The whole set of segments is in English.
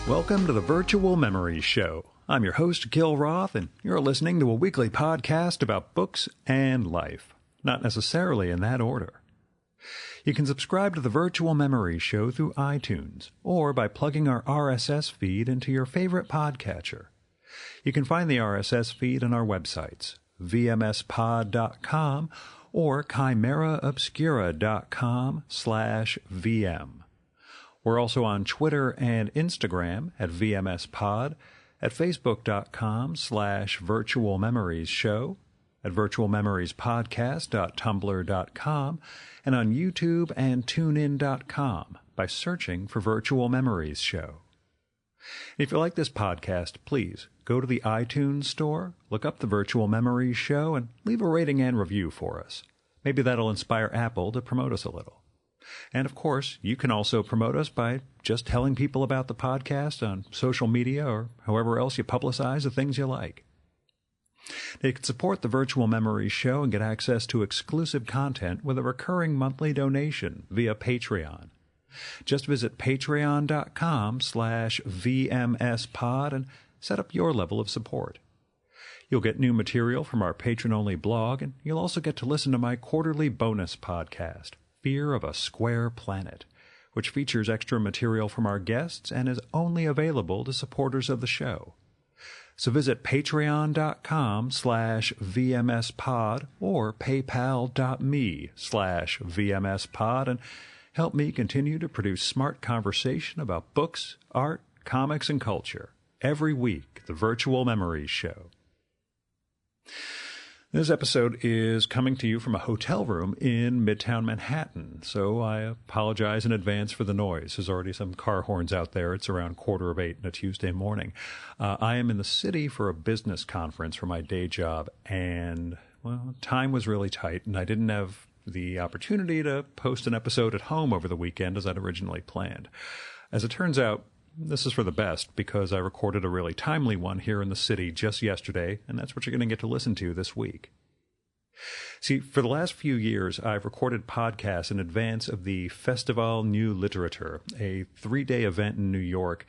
Welcome to the Virtual Memories Show. I'm your host, Gil Roth, and you're listening to a weekly podcast about books and life. Not necessarily in that order. You can subscribe to the Virtual Memories Show through iTunes, or by plugging our RSS feed into your favorite podcatcher. You can find the RSS feed on our websites, vmspod.com or chimeraobscura.com/vm. We're also on Twitter and Instagram at VMSPod, at Facebook.com/Virtual Memories Show, at virtualmemoriespodcast.tumblr.com, and on YouTube and TuneIn.com by searching for Virtual Memories Show. If you like this podcast, please go to the iTunes store, look up the Virtual Memories Show, and leave a rating and review for us. Maybe that'll inspire Apple to promote us a little. And of course, you can also promote us by just telling people about the podcast on social media or however else you publicize the things you like. You can support the Virtual Memories Show and get access to exclusive content with a recurring monthly donation via Patreon. Just visit patreon.com/VMSpod and set up your level of support. You'll get new material from our patron-only blog, and you'll also get to listen to my quarterly bonus podcast, Fear of a Square Planet, which features extra material from our guests and is only available to supporters of the show. So visit patreon.com/VMSpod or paypal.me/VMSpod and help me continue to produce smart conversation about books, art, comics, and culture every week, the Virtual Memories Show. This episode is coming to you from a hotel room in Midtown Manhattan, so I apologize in advance for the noise. There's already some car horns out there. It's around 7:45 on a Tuesday morning. I am in the city for a business conference for my day job, and, well, time was really tight, and I didn't have the opportunity to post an episode at home over the weekend as I'd originally planned. As it turns out, this is for the best because I recorded a really timely one here in the city just yesterday, and that's what you're going to get to listen to this week. See, for the last few years, I've recorded podcasts in advance of the Festival New Literature, a 3-day event in New York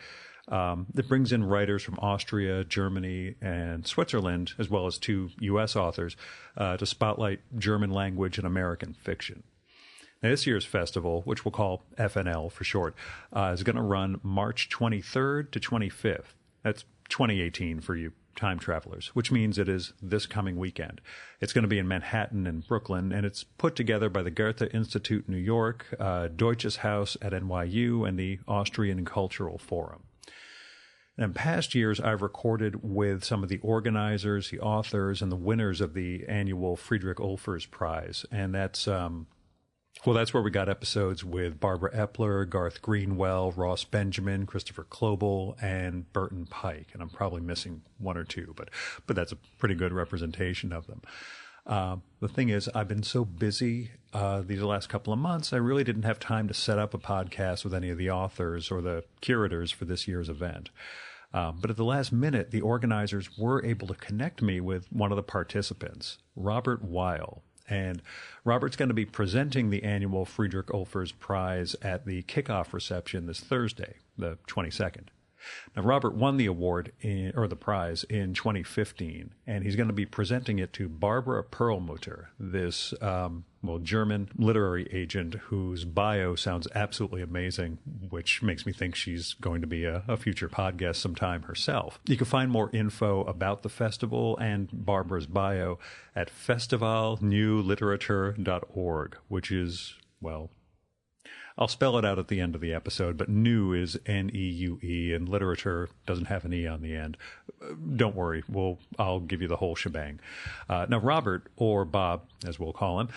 that brings in writers from Austria, Germany, and Switzerland, as well as 2 U.S. authors, to spotlight German language and American fiction. Now, this year's festival, which we'll call FNL for short, is going to run March 23rd to 25th. That's 2018 for you time travelers, which means it is this coming weekend. It's going to be in Manhattan and Brooklyn, and it's put together by the Goethe Institute New York, Deutsches Haus at NYU, and the Austrian Cultural Forum. In past years, I've recorded with some of the organizers, the authors, and the winners of the annual Friedrich Olfers Prize, and that's where we got episodes with Barbara Epler, Garth Greenwell, Ross Benjamin, Christopher Klobel, and Burton Pike. And I'm probably missing 1 or 2, but that's a pretty good representation of them. The thing is, I've been so busy these last couple of months, I really didn't have time to set up a podcast with any of the authors or the curators for this year's event. But at the last minute, the organizers were able to connect me with one of the participants, Robert Weil. And Robert's going to be presenting the annual Friedrich Olfers Prize at the kickoff reception this Thursday, the 22nd. Now, Robert won the award, the prize, in 2015, and he's going to be presenting it to Barbara Perlmutter, this, German literary agent whose bio sounds absolutely amazing, which makes me think she's going to be a future podcast sometime herself. You can find more info about the festival and Barbara's bio at festivalnewliterature.org, which is, well, I'll spell it out at the end of the episode, but new is N-E-U-E, and literature doesn't have an E on the end. Don't worry, I'll give you the whole shebang. Now, Robert, or Bob, as we'll call him,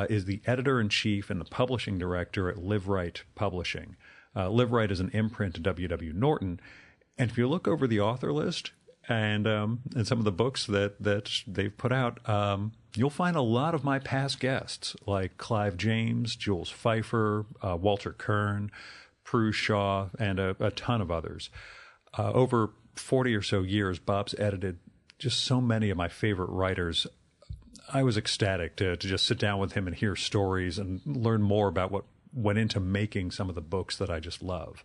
is the editor-in-chief and the publishing director at Liveright Publishing. Liveright is an imprint to W.W. Norton, and if you look over the author list and some of the books that they've put out, you'll find a lot of my past guests, like Clive James, Jules Feiffer, Walter Kern, Prue Shaw, and a ton of others. Over 40 or so years, Bob's edited just so many of my favorite writers. I was ecstatic to just sit down with him and hear stories and learn more about what went into making some of the books that I just love.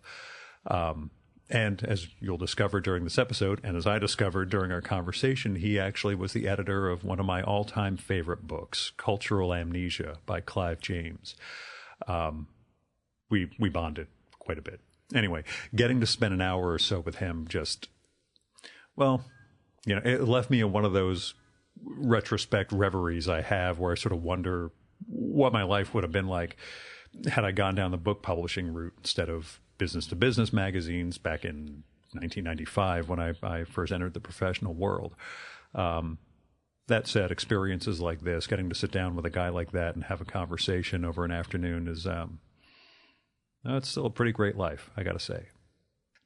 And as you'll discover during this episode, and as I discovered during our conversation, he actually was the editor of one of my all-time favorite books, Cultural Amnesia by Clive James. We bonded quite a bit. Anyway, getting to spend an hour or so with him just, well, it left me in one of those retrospect reveries I have where I sort of wonder what my life would have been like had I gone down the book publishing route instead of business-to-business magazines back in 1995 when I first entered the professional world. That said, experiences like this, getting to sit down with a guy like that and have a conversation over an afternoon is it's still a pretty great life, I got to say.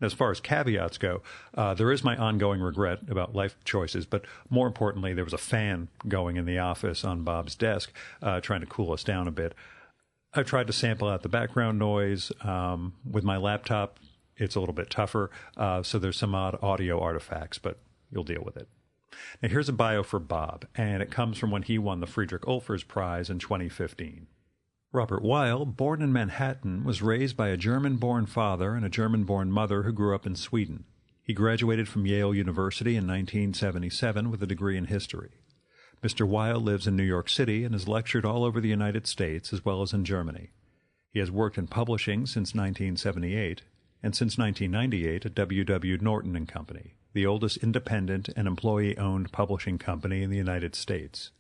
As far as caveats go, there is my ongoing regret about life choices, but more importantly, there was a fan going in the office on Bob's desk trying to cool us down a bit. I've tried to sample out the background noise. With my laptop, it's a little bit tougher, so there's some odd audio artifacts, but you'll deal with it. Now, here's a bio for Bob, and it comes from when he won the Friedrich Olfers Prize in 2015. Robert Weil, born in Manhattan, was raised by a German-born father and a German-born mother who grew up in Sweden. He graduated from Yale University in 1977 with a degree in history. Mr. Weil lives in New York City and has lectured all over the United States as well as in Germany. He has worked in publishing since 1978 and since 1998 at W. Norton and Company, the oldest independent and employee-owned publishing company in the United States.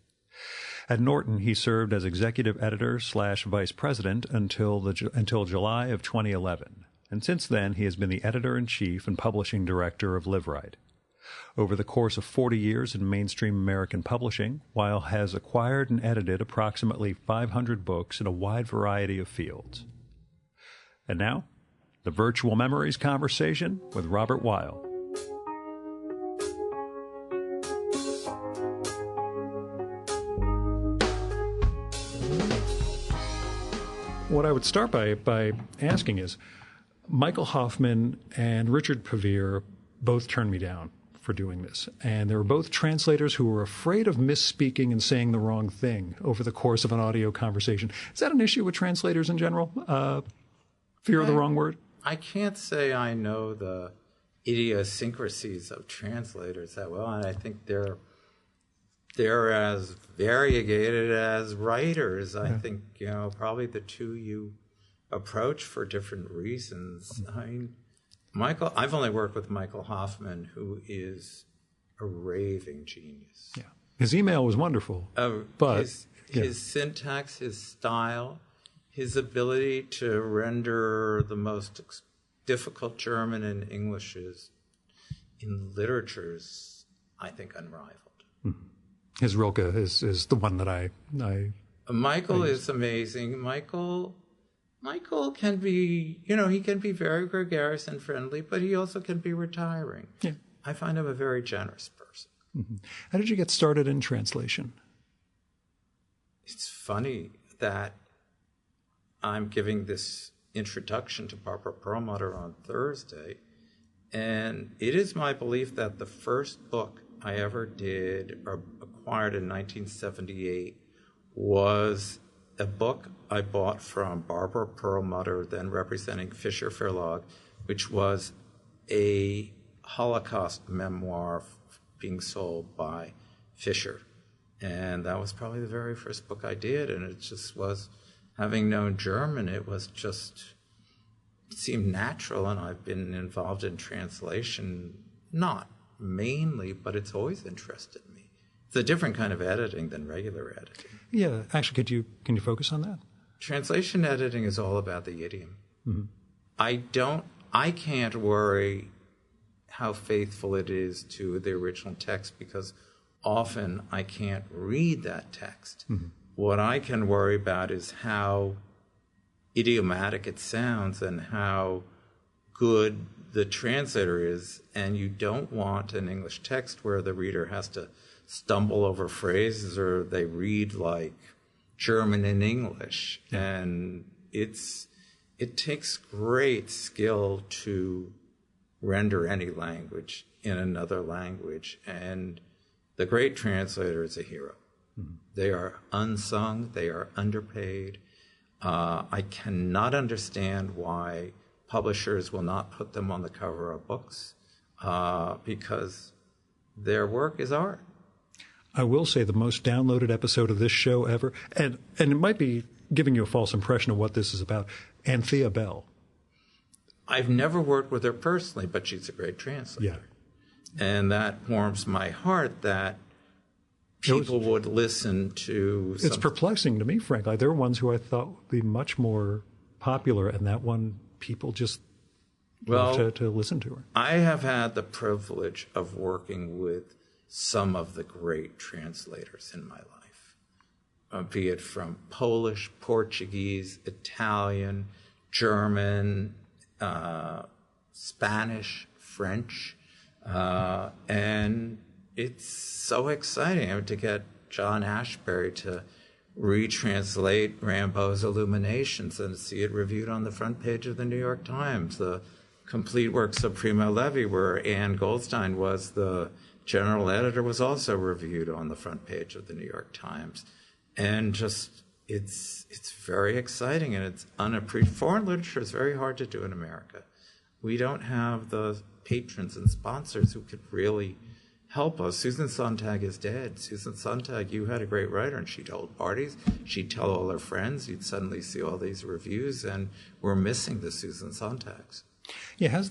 At Norton, he served as executive editor/vice president until July of 2011, and since then he has been the editor-in-chief and publishing director of Liveright. Over the course of 40 years in mainstream American publishing, Weil has acquired and edited approximately 500 books in a wide variety of fields. And now, the Virtual Memories conversation with Robert Weil. What I would start by asking is, Michael Hoffman and Richard Pevere both turned me down for doing this. And they were both translators who were afraid of misspeaking and saying the wrong thing over the course of an audio conversation. Is that an issue with translators in general? Fear of the wrong word? I can't say I know the idiosyncrasies of translators that well, and I think they're as variegated as writers. I think, probably the two you approach for different reasons. I mean, I've only worked with Michael Hoffman, who is a raving genius. Yeah, his email was wonderful, but his syntax, his style, his ability to render the most difficult German and English in literatures, I think, unrivaled. Mm-hmm. His Rilke is the one that I Michael is amazing. Michael can be, he can be very gregarious and friendly, but he also can be retiring. Yeah. I find him a very generous person. Mm-hmm. How did you get started in translation? It's funny that I'm giving this introduction to Barbara Perlmutter on Thursday, and it is my belief that the first book I ever did or acquired in 1978 was a book I bought from Barbara Perlmutter, then representing Fisher Verlag, which was a Holocaust memoir being sold by Fisher. And that was probably the very first book I did, and it just was, having known German, it seemed natural, and I've been involved in translation, not mainly, but it's always interested me. It's a different kind of editing than regular editing. Yeah, actually, can you focus on that? Translation editing is all about the idiom. Mm-hmm. I can't worry how faithful it is to the original text because often I can't read that text. Mm-hmm. What I can worry about is how idiomatic it sounds and how good the translator is, and you don't want an English text where the reader has to stumble over phrases or they read like German in English. And it takes great skill to render any language in another language, and the great translator is a hero. Mm-hmm. They are unsung, they are underpaid. I cannot understand why publishers will not put them on the cover of books because their work is art. I will say the most downloaded episode of this show ever, and it might be giving you a false impression of what this is about, Anthea Bell. I've never worked with her personally, but she's a great translator. Yeah. And that warms my heart that people would listen to. It's perplexing to me, frankly. There are ones who I thought would be much more popular, and that one people just love to listen to her. I have had the privilege of working with some of the great translators in my life, be it from Polish, Portuguese, Italian, German, Spanish, French, and it's so exciting to get John Ashbery to retranslate Rimbaud's Illuminations and see it reviewed on the front page of the New York Times. The complete works of Primo Levi, where Anne Goldstein was the general editor, was also reviewed on the front page of the New York Times. And just, it's very exciting, and it's unappreciated. Foreign literature is very hard to do in America. We don't have the patrons and sponsors who could really help us. Susan Sontag is dead. Susan Sontag, you had a great writer, and she'd hold parties. She'd tell all her friends. You'd suddenly see all these reviews, and we're missing the Susan Sontags. Yeah,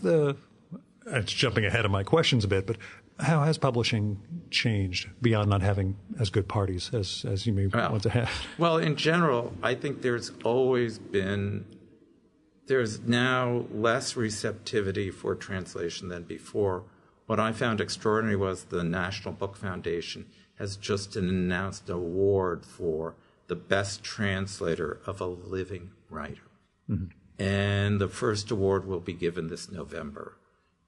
it's jumping ahead of my questions a bit, but how has publishing changed beyond not having as good parties as you may want to have? Well, in general, I think there's now less receptivity for translation than before. What I found extraordinary was the National Book Foundation has just announced an award for the best translator of a living writer. Mm-hmm. And the first award will be given this November.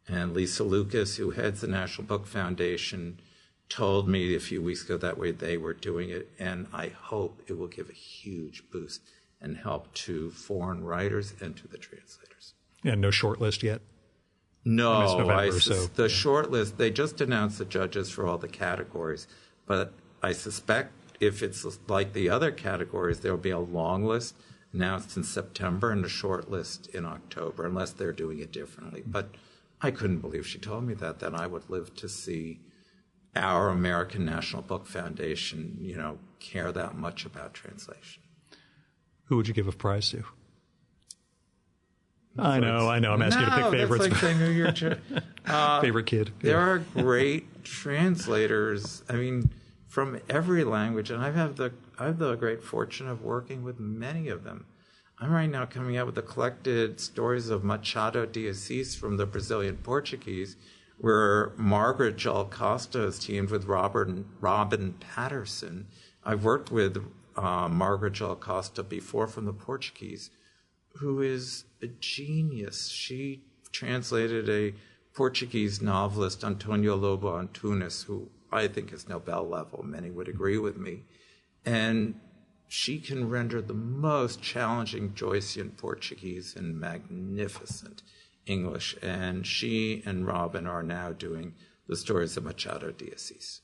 And Lisa Lucas, who heads the National Book Foundation, told me a few weeks ago that way they were doing it, and I hope it will give a huge boost and help to foreign writers and to the translators. And no shortlist yet? No, it's November, the shortlist, they just announced the judges for all the categories, but I suspect if it's like the other categories, there will be a long list announced in September and a short list in October, unless they're doing it differently. But I couldn't believe she told me that I would live to see our American National Book Foundation, care that much about translation. Who would you give a prize to? I know. I'm asking you to pick favorites. That's like saying who your favorite kid. There are great translators, from every language, and I have the great fortune of working with many of them. I'm right now coming out with the collected stories of Machado de Assis from the Brazilian Portuguese, where Margaret Joel Costa is teamed with Robin Patterson. I've worked with Margaret Joel Costa before from the Portuguese, who is a genius. She translated a Portuguese novelist, Antonio Lobo Antunes, who I think is Nobel level. Many would agree with me. And she can render the most challenging Joycean Portuguese in magnificent English. And she and Robin are now doing the stories of Machado de Assis.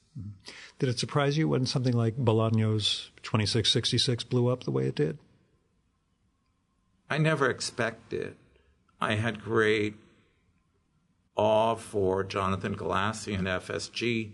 Did it surprise you when something like Bolaño's 2666 blew up the way it did? I never expected. I had great awe for Jonathan Galassi and FSG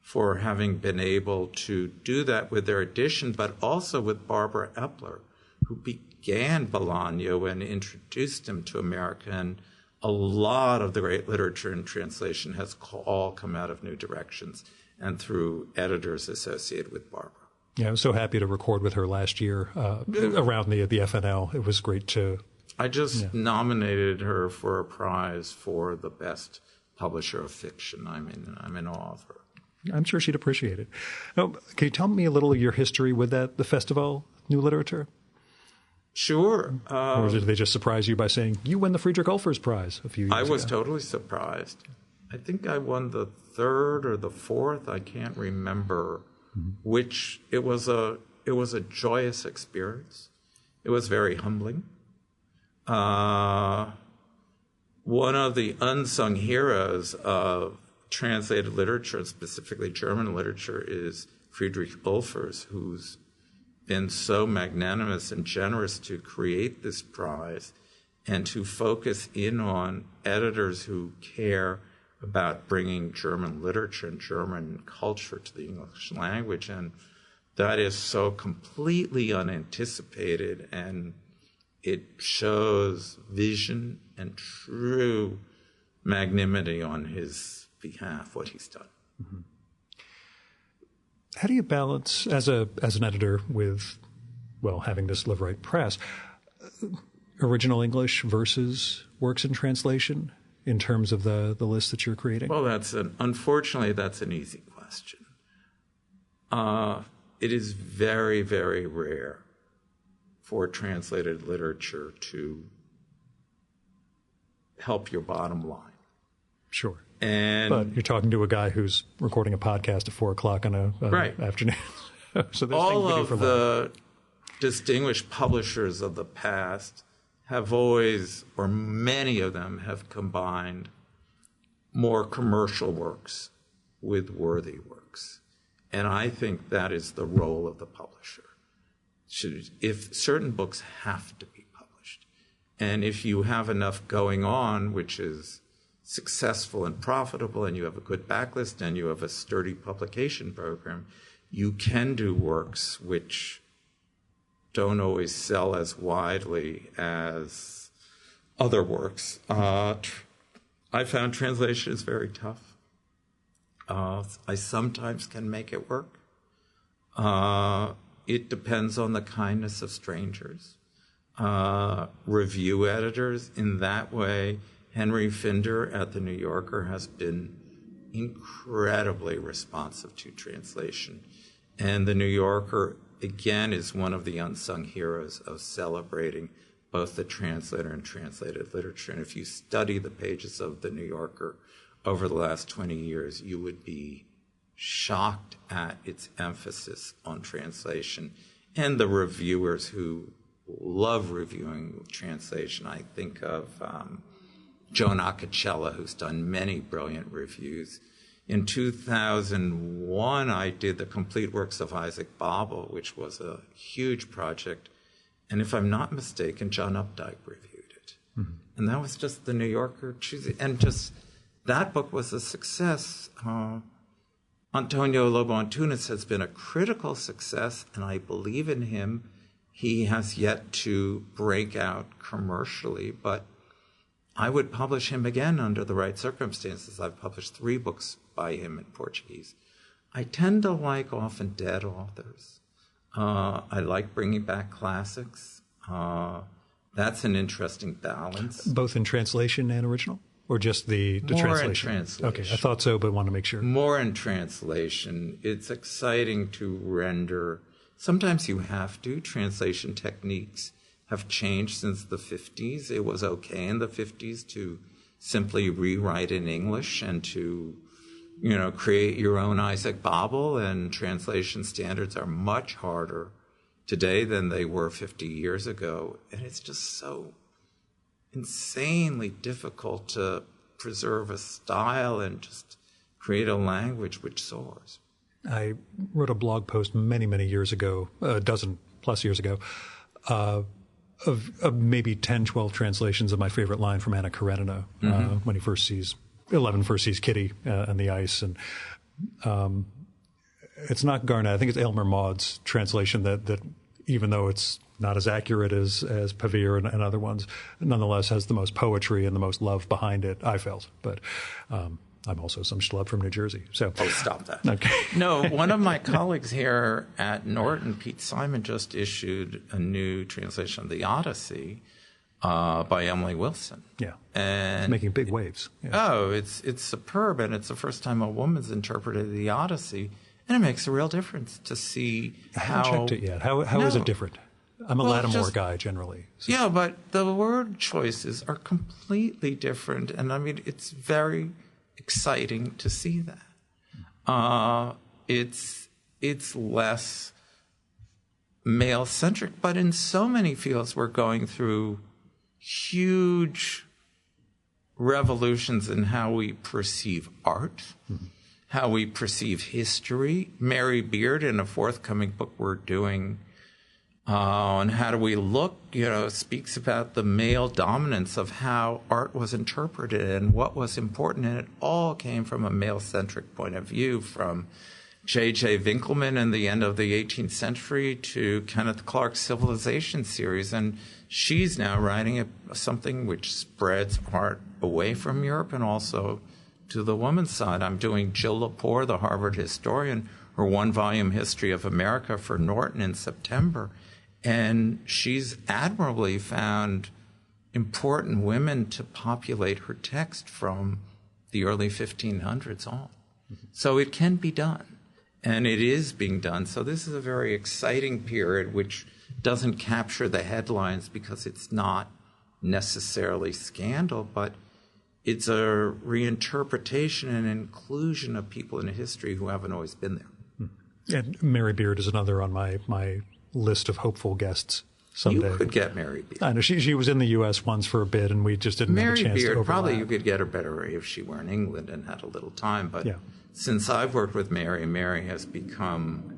for having been able to do that with their edition, but also with Barbara Epler, who began Bolaño and introduced him to America. And a lot of the great literature and translation has all come out of New Directions and through editors associated with Barbara. Yeah, I was so happy to record with her last year around the FNL. It was great to... I just nominated her for a prize for the best publisher of fiction. I'm in awe of her. I'm sure she'd appreciate it. Now, can you tell me a little of your history with the festival, New Literature? Sure. Or did they just surprise you by saying, you win the Friedrich Ulfers Prize a few years ago? I was totally surprised. I think I won the third or the fourth. I can't remember which. It was a joyous experience. It was very humbling. One of the unsung heroes of translated literature, and specifically German literature, is Friedrich Ulfers, who's been so magnanimous and generous to create this prize. and to focus in on editors who care about bringing German literature and German culture to the English language. And that is so completely unanticipated, and it shows vision and true magnanimity on his behalf, what he's done. Mm-hmm. How do you balance, as an editor, with, well, having this Live Right press, original English versus works in translation in terms of the list that you're creating? Well, unfortunately, that's an easy question. It is very, very rare for translated literature to help your bottom line. Sure. But you're talking to a guy who's recording a podcast at 4 o'clock on a right. afternoon. So all of the distinguished publishers of the past have always, or many of them have combined more commercial works with worthy works. And I think that is the role of the publisher. If certain books have to be published, and if you have enough going on, which is successful and profitable, and you have a good backlist, and you have a sturdy publication program, you can do works which don't always sell as widely as other works. I found translation is very tough. I sometimes can make it work. It depends on the kindness of strangers. Review editors, in that way, Henry Finder at The New Yorker has been incredibly responsive to translation. And The New Yorker, again, is one of the unsung heroes of celebrating both the translator and translated literature. And if you study the pages of The New Yorker over the last 20 years, you would be shocked at its emphasis on translation. And the reviewers who love reviewing translation, I think of Joan Acocella, who's done many brilliant reviews. In 2001, I did the complete works of Isaac Babel, which was a huge project. And if I'm not mistaken, John Updike reviewed it. Mm-hmm. And that was just The New Yorker choosing. And just that book was a success. Antonio Lobo Antunes has been a critical success, and I believe in him. He has yet to break out commercially, but I would publish him again under the right circumstances. I've published 3 books by him in Portuguese. I tend to like often dead authors. I like bringing back classics. That's an interesting balance. Both in translation and original? Or just the translation? More in translation. Okay, I thought so, but want to make sure. More in translation. It's exciting to render. Sometimes you have to. Translation techniques have changed since the 50s. It was okay in the 50s to simply rewrite in English and to, create your own Isaac Babel, and translation standards are much harder today than they were 50 years ago. And it's just so insanely difficult to preserve a style and just create a language which soars. I wrote a blog post many, many years ago, a dozen plus years ago, of maybe 10, 12 translations of my favorite line from Anna Karenina, when Eleven first sees Kitty on the ice. And it's not Garnett. I think it's Aylmer Maude's translation that even though it's not as accurate as Pavir and other ones, nonetheless has the most poetry and the most love behind it, I felt. But I'm also some schlub from New Jersey. So stop that. Okay. No, one of my colleagues here at Norton, Pete Simon, just issued a new translation of the Odyssey by Emily Wilson. Yeah, and it's making big waves. Yeah. Oh, it's superb, and it's the first time a woman's interpreted the Odyssey, and it makes a real difference to see how. I haven't checked it yet. How is it different? I'm a Lattimore guy generally. So. Yeah, but the word choices are completely different, and I mean it's very exciting to see that. It's less male-centric, but in so many fields we're going through huge revolutions in how we perceive art, how we perceive history. Mary Beard, in a forthcoming book we're doing, And how do we look, speaks about the male dominance of how art was interpreted and what was important. And it all came from a male-centric point of view, from J.J. Winckelmann in the end of the 18th century to Kenneth Clark's Civilization series. And she's now writing something which spreads art away from Europe and also to the woman's side. I'm doing Jill Lepore, the Harvard historian, her one-volume history of America for Norton in September. And she's admirably found important women to populate her text from the early 1500s on. So it can be done, and it is being done. So this is a very exciting period which doesn't capture the headlines because it's not necessarily scandal, but it's a reinterpretation and inclusion of people in history who haven't always been there. And Mary Beard is another on my list of hopeful guests someday. You could get Mary Beard. I know she was in the U.S. once for a bit, and we just didn't have a chance Mary Beard, to overlap. probably you could get her better if she were in England and had a little time. But since I've worked with Mary, Mary has become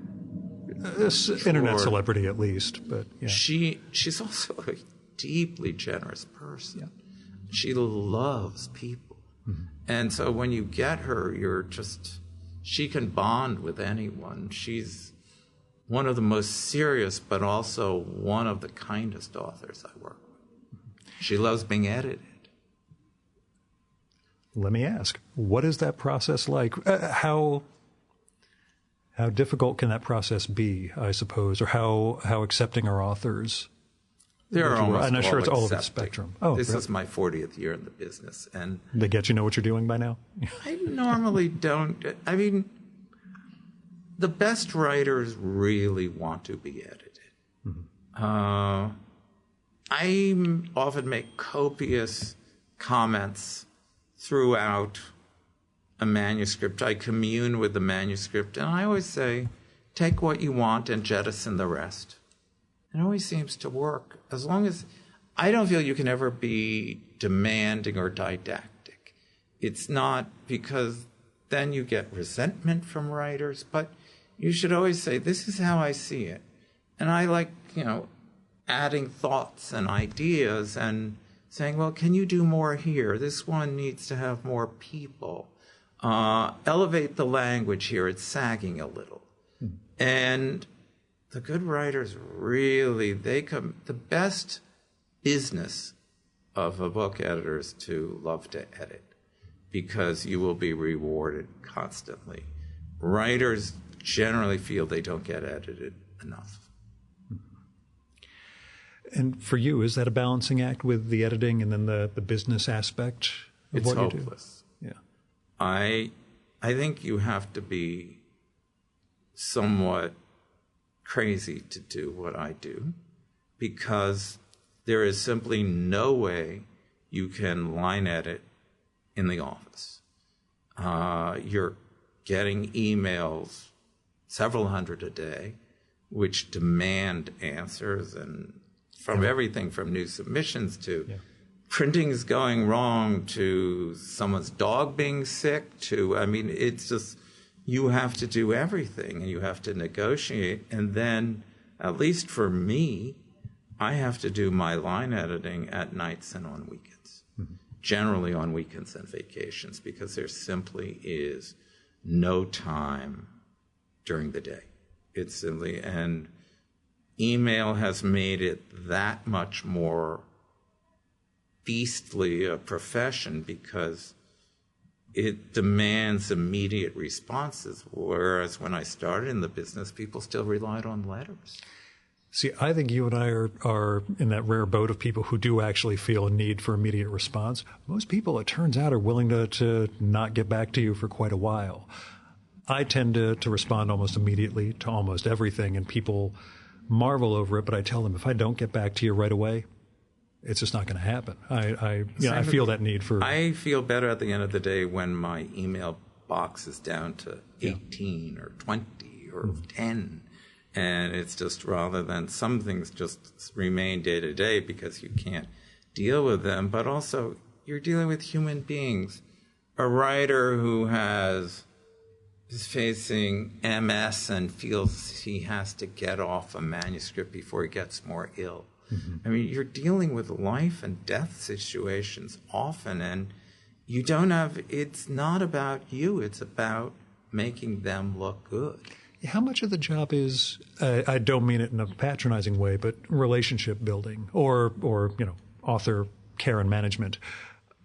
internet celebrity at least. But yeah. She's also a deeply generous person. Yeah. She loves people, and so when you get her, she can bond with anyone. She's one of the most serious, but also one of the kindest authors I work with. She loves being edited. Let me ask, what is that process like? How difficult can that process be, I suppose, or how accepting are authors? They're almost I'm not sure it's all of the accepting. spectrum. Oh, this really? is my 40th year in the business, and they get you know what you're doing by now? I normally don't. I mean, the best writers really want to be edited. I often make copious comments throughout a manuscript. I commune with the manuscript, and I always say, take what you want and jettison the rest. It always seems to work. As long as I don't feel you can ever be demanding or didactic. It's not, because then you get resentment from writers, but you should always say, this is how I see it. And I like, adding thoughts and ideas and saying, well, can you do more here? This one needs to have more people. Elevate the language here. It's sagging a little. And the good writers really, the best business of a book editor is to love to edit, because you will be rewarded constantly. Writers generally feel they don't get edited enough. And for you, is that a balancing act with the editing and then the business aspect of it's what you do? It's hopeless. Yeah. I think you have to be somewhat crazy to do what I do, because there is simply no way you can line edit in the office. You're getting emails, several hundred a day, which demand answers, and from everything from new submissions to printing's going wrong to someone's dog being sick to, it's just, you have to do everything, and you have to negotiate. And then, at least for me, I have to do my line editing at nights and on weekends, generally on weekends and vacations, because there simply is no time during the day. It's simply, and email has made it that much more beastly a profession, because it demands immediate responses, whereas when I started in the business, people still relied on letters. See, I think you and I are in that rare boat of people who do actually feel a need for immediate response. Most people, it turns out, are willing to not get back to you for quite a while. I tend to respond almost immediately to almost everything, and people marvel over it, but I tell them, if I don't get back to you right away, it's just not going to happen. I feel that need for... I feel better at the end of the day when my email box is down to 18 or 20 or 10. And it's just, rather than, some things just remain day to day because you can't deal with them, but also you're dealing with human beings. A writer who is is facing MS and feels he has to get off a manuscript before he gets more ill. I mean, you're dealing with life and death situations often, and you don't have, it's not about you, it's about making them look good. How much of the job is, I don't mean it in a patronizing way, but relationship building or author care and management,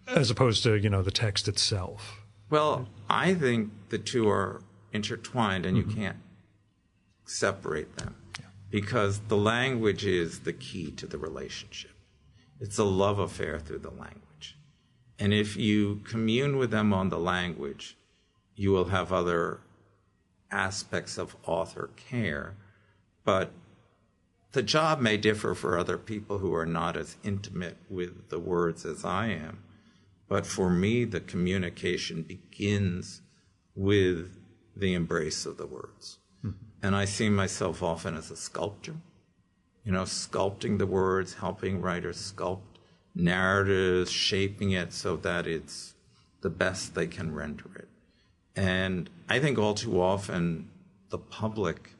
as opposed to, the text itself? Well, I think the two are intertwined, and you can't separate them, because the language is the key to the relationship. It's a love affair through the language. And if you commune with them on the language, you will have other aspects of author care, but the job may differ for other people who are not as intimate with the words as I am. But for me, the communication begins with the embrace of the words. And I see myself often as a sculptor, sculpting the words, helping writers sculpt narratives, shaping it so that it's the best they can render it. And I think all too often the public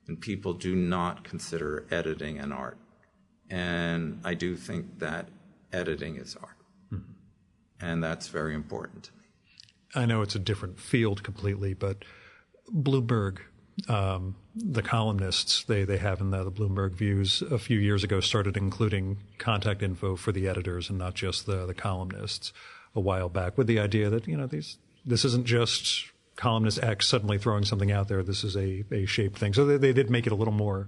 and people do not consider editing an art. And I do think that editing is art. And that's very important to me. I know it's a different field completely, but Bloomberg, the columnists they have in the Bloomberg Views a few years ago started including contact info for the editors and not just the columnists a while back, with the idea that, this isn't just columnist X suddenly throwing something out there. This is a shaped thing. So they did make it a little more,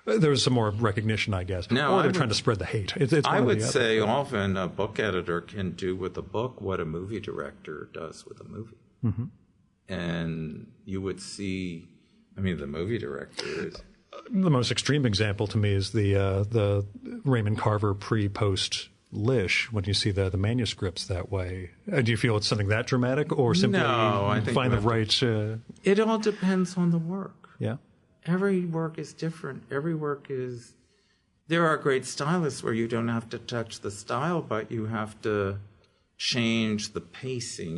there was some more recognition, I guess. Or they're trying to spread the hate. I would say often a book editor can do with a book what a movie director does with a movie. And you would see, the movie director is... The most extreme example to me is the Raymond Carver pre-post Lish, when you see the manuscripts that way. Do you feel it's something that dramatic, or simply I think find the right... It all depends on the work. Yeah. Every work is different. Every work is... There are great stylists where you don't have to touch the style, but you have to change the pacing.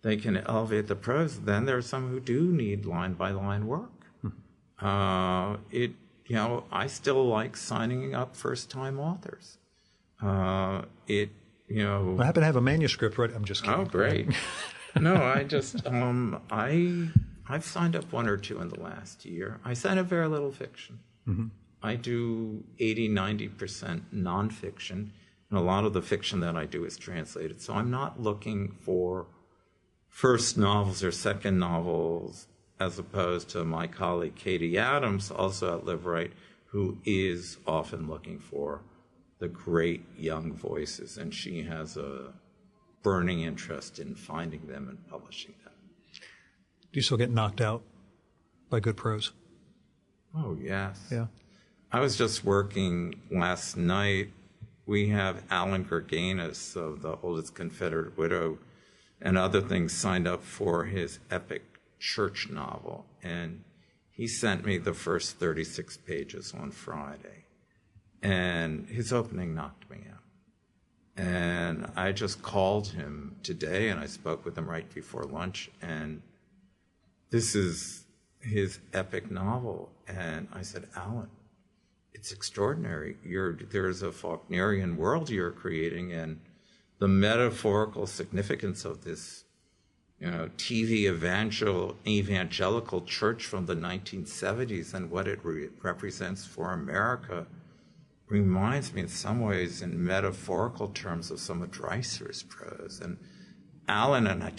They can elevate the prose. Then there are some who do need line-by-line work. I still like signing up first-time authors. I happen to have a manuscript, right? I'm just kidding. Oh, great. No, I've signed up one or two in the last year. I sign up very little fiction. I do 80-90% nonfiction, and a lot of the fiction that I do is translated. So I'm not looking for first novels or second novels, as opposed to my colleague Katie Adams, also at Live Right, who is often looking for the great young voices, and she has a burning interest in finding them and publishing them. Do you still get knocked out by good prose? Oh, yes. Yeah. I was just working last night. We have Alan Gerganis of The Oldest Confederate Widow and other things signed up for his epic church novel, and he sent me the first 36 pages on Friday, and his opening knocked me out. And I just called him today, and I spoke with him right before lunch, and this is his epic novel. And I said, Alan, it's extraordinary. There's a Faulknerian world you're creating, and the metaphorical significance of this TV evangelical church from the 1970s and what it represents for America reminds me in some ways in metaphorical terms of some of Dreiser's prose. And Alan and I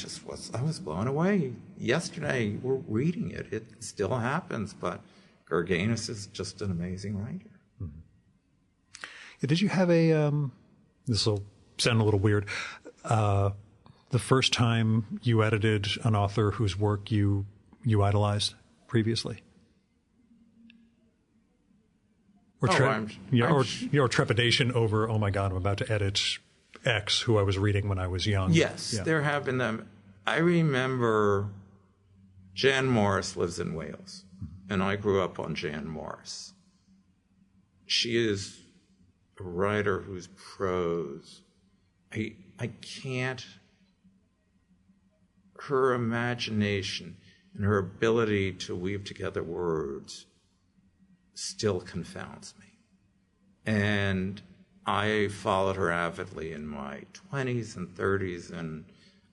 was blown away. Yesterday we're reading it. It still happens, but Gerganis is just an amazing writer. Yeah, did you have this will sound a little weird, the first time you edited an author whose work you idolized previously? Or trepidation over, oh my God, I'm about to edit X, who I was reading when I was young. Yes, there have been them. I remember Jan Morris lives in Wales, and I grew up on Jan Morris. She is a writer whose prose, I can't her imagination and her ability to weave together words still confounds me. And I followed her avidly in my 20s and 30s, and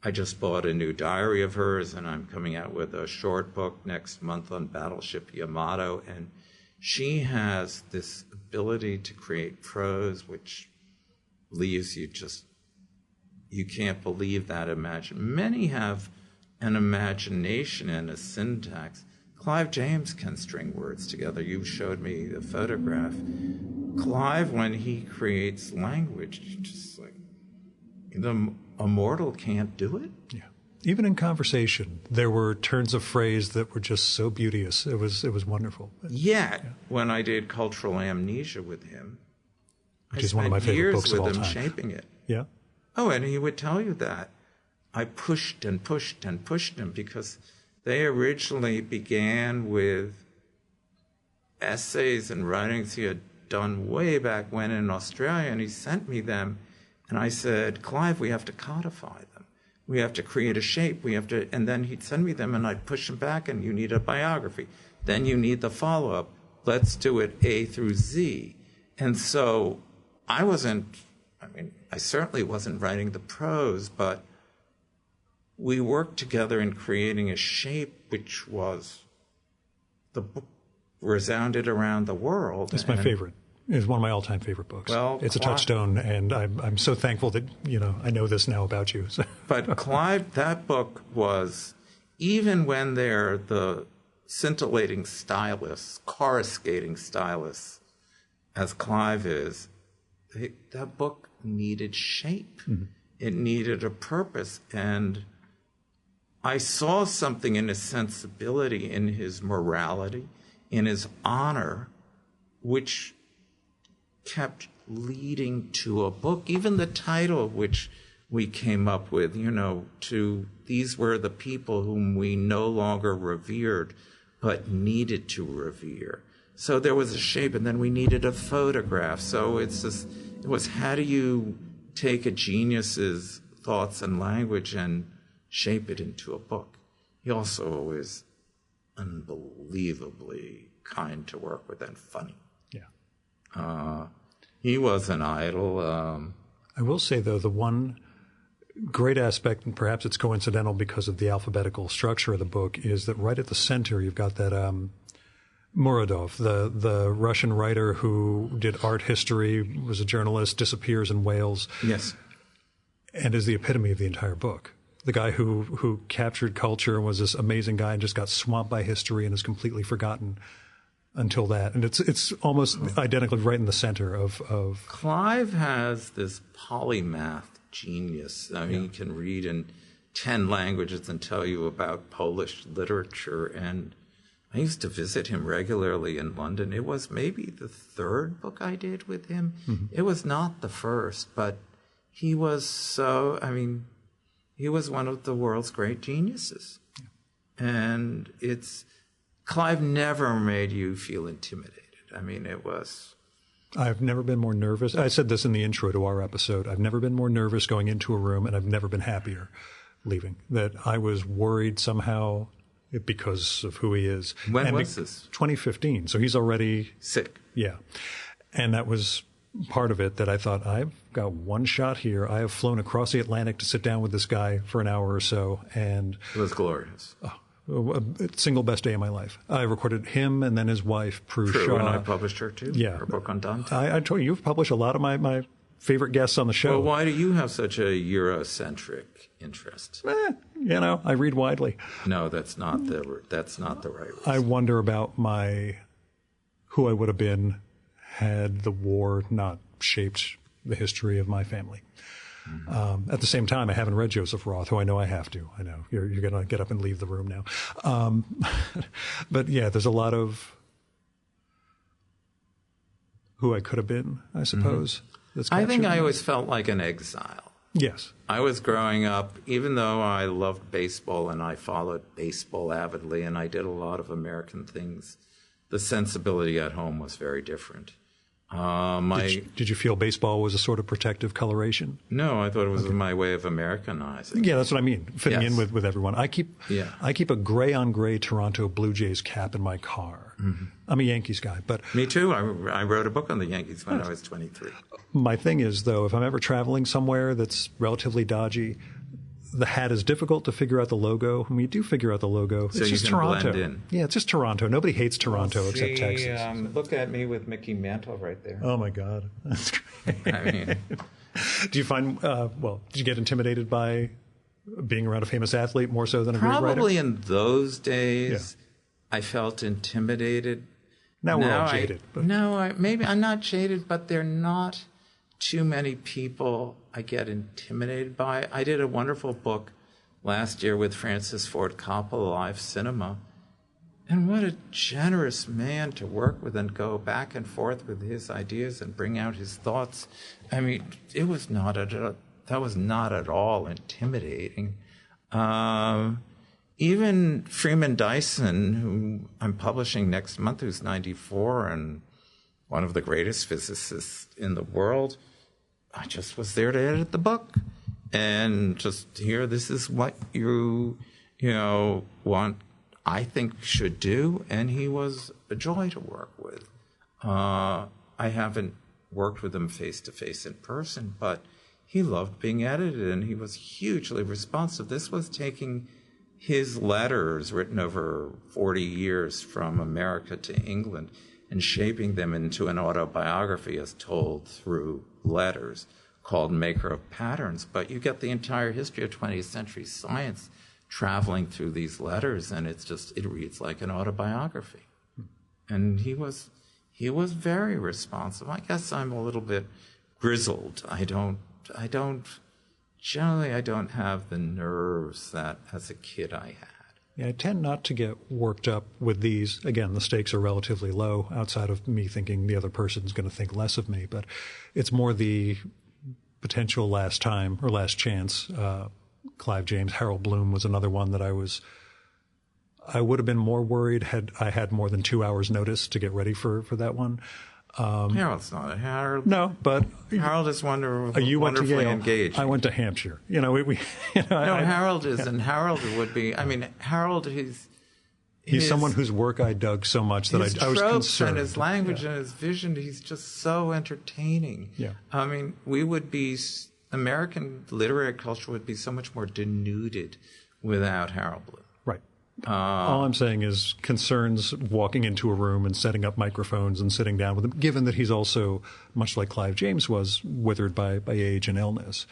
I just bought a new diary of hers, and I'm coming out with a short book next month on Battleship Yamato, and she has this ability to create prose which leaves you just, you can't believe that Many have an imagination and a syntax. Clive James can string words together. You showed me the photograph. Clive, when he creates language, just like, a mortal can't do it. Yeah. Even in conversation, there were turns of phrase that were just so beauteous. It was wonderful. Yet, when I did Cultural Amnesia with him, which is one of my favorite books of all time. Years with him shaping it. Yeah. Oh, and he would tell you that. I pushed and pushed and pushed him because they originally began with essays and writings he had done way back when in Australia, and he sent me them. And I said, Clive, we have to codify them. We have to create a shape. We have to, and then he'd send me them, and I'd push them back, and you need a biography. Then you need the follow-up. Let's do it A through Z. And so I certainly wasn't writing the prose, but we worked together in creating a shape which was, the book resounded around the world. It's my favorite. It's one of my all-time favorite books. Well, it's a touchstone, and I'm so thankful that, I know this now about you. So. But Clive, that book was, even when they're the scintillating stylists, coruscating stylists, as Clive is, that book needed shape. Mm-hmm. It needed a purpose. And I saw something in his sensibility, in his morality, in his honor, which kept leading to a book. Even the title which we came up with, these were the people whom we no longer revered, but needed to revere. So there was a shape, and then we needed a photograph. So it was how do you take a genius's thoughts and language and shape it into a book? He also was unbelievably kind to work with and funny. Yeah. He was an idol. I will say, though, the one great aspect, and perhaps it's coincidental because of the alphabetical structure of the book, is that right at the center you've got that Muradov, the Russian writer who did art history, was a journalist, disappears in Wales. Yes. And is the epitome of the entire book. The guy who captured culture and was this amazing guy and just got swamped by history and is completely forgotten until that. And it's almost identically right in the center of... Clive has this polymath genius. I mean, he can read in 10 languages and tell you about Polish literature. And I used to visit him regularly in London. It was maybe the third book I did with him. Mm-hmm. It was not the first, but he was he was one of the world's great geniuses. Yeah. And Clive never made you feel intimidated. I mean, it was... I've never been more nervous. I said this in the intro to our episode. I've never been more nervous going into a room, and I've never been happier leaving. That I was worried somehow because of who he is. When was this? 2015. So he's already... Sick. Yeah. And that was part of it, that I thought, I've got one shot here. I have flown across the Atlantic to sit down with this guy for an hour or so. And it was glorious. Single best day of my life. I recorded him and then his wife, Prue Shaw. And I published her too. Yeah. Her book on Dante. I told you, you've published a lot of my favorite guests on the show. Well, why do you have such a Eurocentric interest? I read widely. No, that's not the right reason. I wonder about who I would have been had the war not shaped the history of my family. Mm-hmm. At the same time, I haven't read Joseph Roth, who I know I have to. I know you're going to get up and leave the room now. But yeah, there's a lot of who I could have been, I suppose. Mm-hmm. I think I always felt like an exile. Yes. I was growing up, even though I loved baseball and I followed baseball avidly and I did a lot of American things, the sensibility at home was very different. Did you feel baseball was a sort of protective coloration? No, I thought it was my way of Americanizing. Yeah, that's what I mean. Fitting in with everyone. I keep a gray on gray Toronto Blue Jays cap in my car. Mm-hmm. I'm a Yankees guy, but me too. I wrote a book on the Yankees when I was 23. My thing is, though, if I'm ever traveling somewhere that's relatively dodgy, the hat is difficult to figure out the logo. When you do figure out the logo, so it's just Toronto. Blend in. Yeah, it's just Toronto. Nobody hates Toronto except Texas. Look at me with Mickey Mantle right there. Oh my God, that's great. I mean, do you find? Did you get intimidated by being around a famous athlete more so than a great writer? Probably in those days, I felt intimidated. Now we're all jaded. Maybe I'm not jaded, but there are not too many people I get intimidated by. I did a wonderful book last year with Francis Ford Coppola, Live Cinema. And what a generous man to work with and go back and forth with his ideas and bring out his thoughts. I mean, that was not at all intimidating. Even Freeman Dyson, who I'm publishing next month, who's 94 and one of the greatest physicists in the world, I just was there to edit the book and just hear this is what you want, I think should do. And he was a joy to work with. I haven't worked with him face to face in person, but he loved being edited and he was hugely responsive. This was taking his letters written over 40 years from America to England and shaping them into an autobiography as told through letters called Maker of Patterns. But you get the entire history of 20th century science traveling through these letters, and it reads like an autobiography. And he was very responsive. I guess I'm a little bit grizzled. I don't have the nerves that as a kid I had. Yeah, I tend not to get worked up with these. Again, the stakes are relatively low outside of me thinking the other person's going to think less of me, but it's more the potential last time or last chance. Clive James, Harold Bloom was another one that I would have been more worried had I had more than 2 hours notice to get ready for that one. Harold's not a Harold. No, but Harold is wonderfully engaged. I went to Hampshire. Harold is, and Harold would be. I mean, Harold he's someone whose work I dug so much that I was concerned. And his language and his vision, he's just so entertaining. Yeah. I mean, American literary culture would be so much more denuded without Harold Bloom. Right. All I'm saying is concerns walking into a room and setting up microphones and sitting down with him, given that he's also, much like Clive James was, withered by age and illness.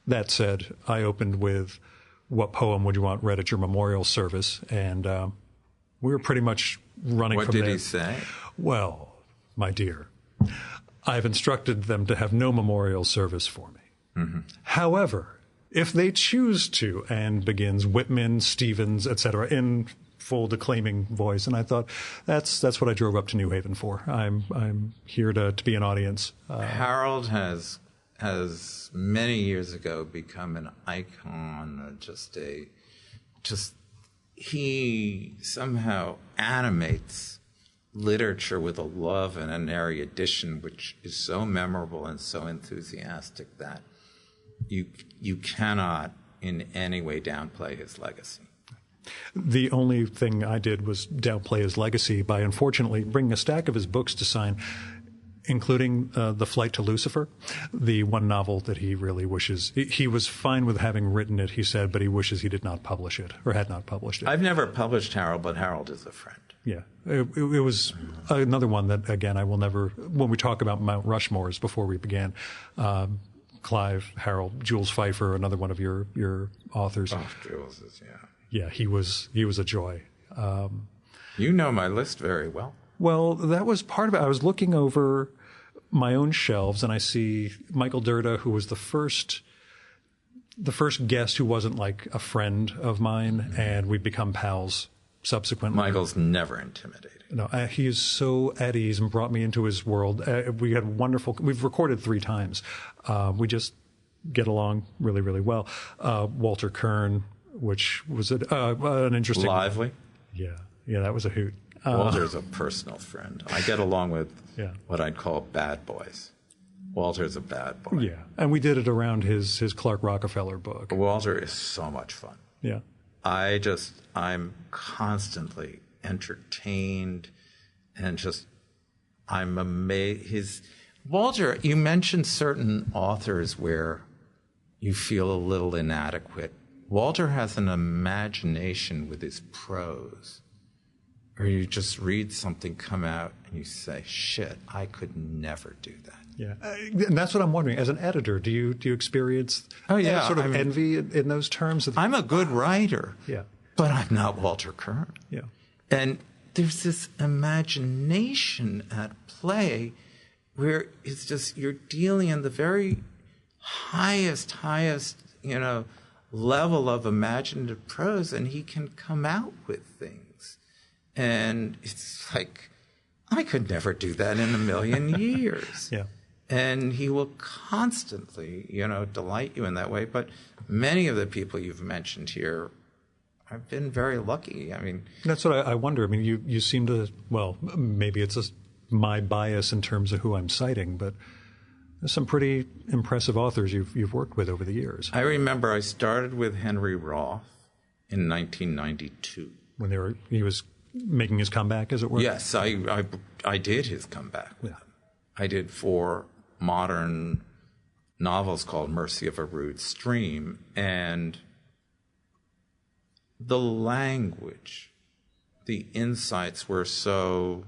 That said, I opened with, what poem would you want read at your memorial service? And we were pretty much running from there. What did he say? Well, my dear, I've instructed them to have no memorial service for me. Mm-hmm. However, if they choose to, and begins Whitman, Stevens, etc., in full declaiming voice, and I thought that's what I drove up to New Haven for. I'm here to be an audience. Harold has many years ago become an icon. He somehow animates literature with a love and an erudition which is so memorable and so enthusiastic that you cannot in any way downplay his legacy. The only thing I did was downplay his legacy by, unfortunately, bringing a stack of his books to sign, including The Flight to Lucifer, the one novel that he really wishes. He was fine with having written it, he said, but he wishes he did not publish it or had not published it. I've never published Harold, but Harold is a friend. Yeah. It was another one that, again, I will never, when we talk about Mount Rushmores before we began, Clive, Harold, Jules Feiffer, another one of your authors. Oh, Jules is, yeah. Yeah, he was a joy. You know my list very well. Well, that was part of it. I was looking over my own shelves, and I see Michael Dirda, who was the first guest who wasn't like a friend of mine, and we've become pals subsequently. Michael's never intimidating. No, he is so at ease and brought me into his world. We had we've recorded 3 times. We just get along really, really well. Walter Kern, which was an interesting. Lively. Yeah, that was a hoot. Walter's a personal friend. I get along with Yeah. what I'd call bad boys. Walter's a bad boy. Yeah, and we did it around his Clark Rockefeller book. Walter is so much fun. Yeah. I'm constantly entertained and just, I'm amazed. Walter, you mentioned certain authors where you feel a little inadequate. Walter has an imagination with his prose, or you just read something come out and you say, shit, I could never do that. Yeah, and that's what I'm wondering. As an editor, do you experience sort of envy in those terms? I'm a good writer, but I'm not Walter Kern. Yeah, and there's this imagination at play where it's just you're dealing in the very highest, level of imaginative prose, and he can come out with things. And it's like, I could never do that in a million years. Yeah. And he will constantly, delight you in that way. But many of the people you've mentioned here, I've been very lucky. I mean, that's what I wonder. I mean, you seem to, well, maybe it's just my bias in terms of who I'm citing, but there's some pretty impressive authors you've worked with over the years. I remember I started with Henry Roth in 1992. When he was making his comeback, as it were? Yes, I did his comeback with him. I did 4 modern novels called Mercy of a Rude Stream, and the language, the insights were so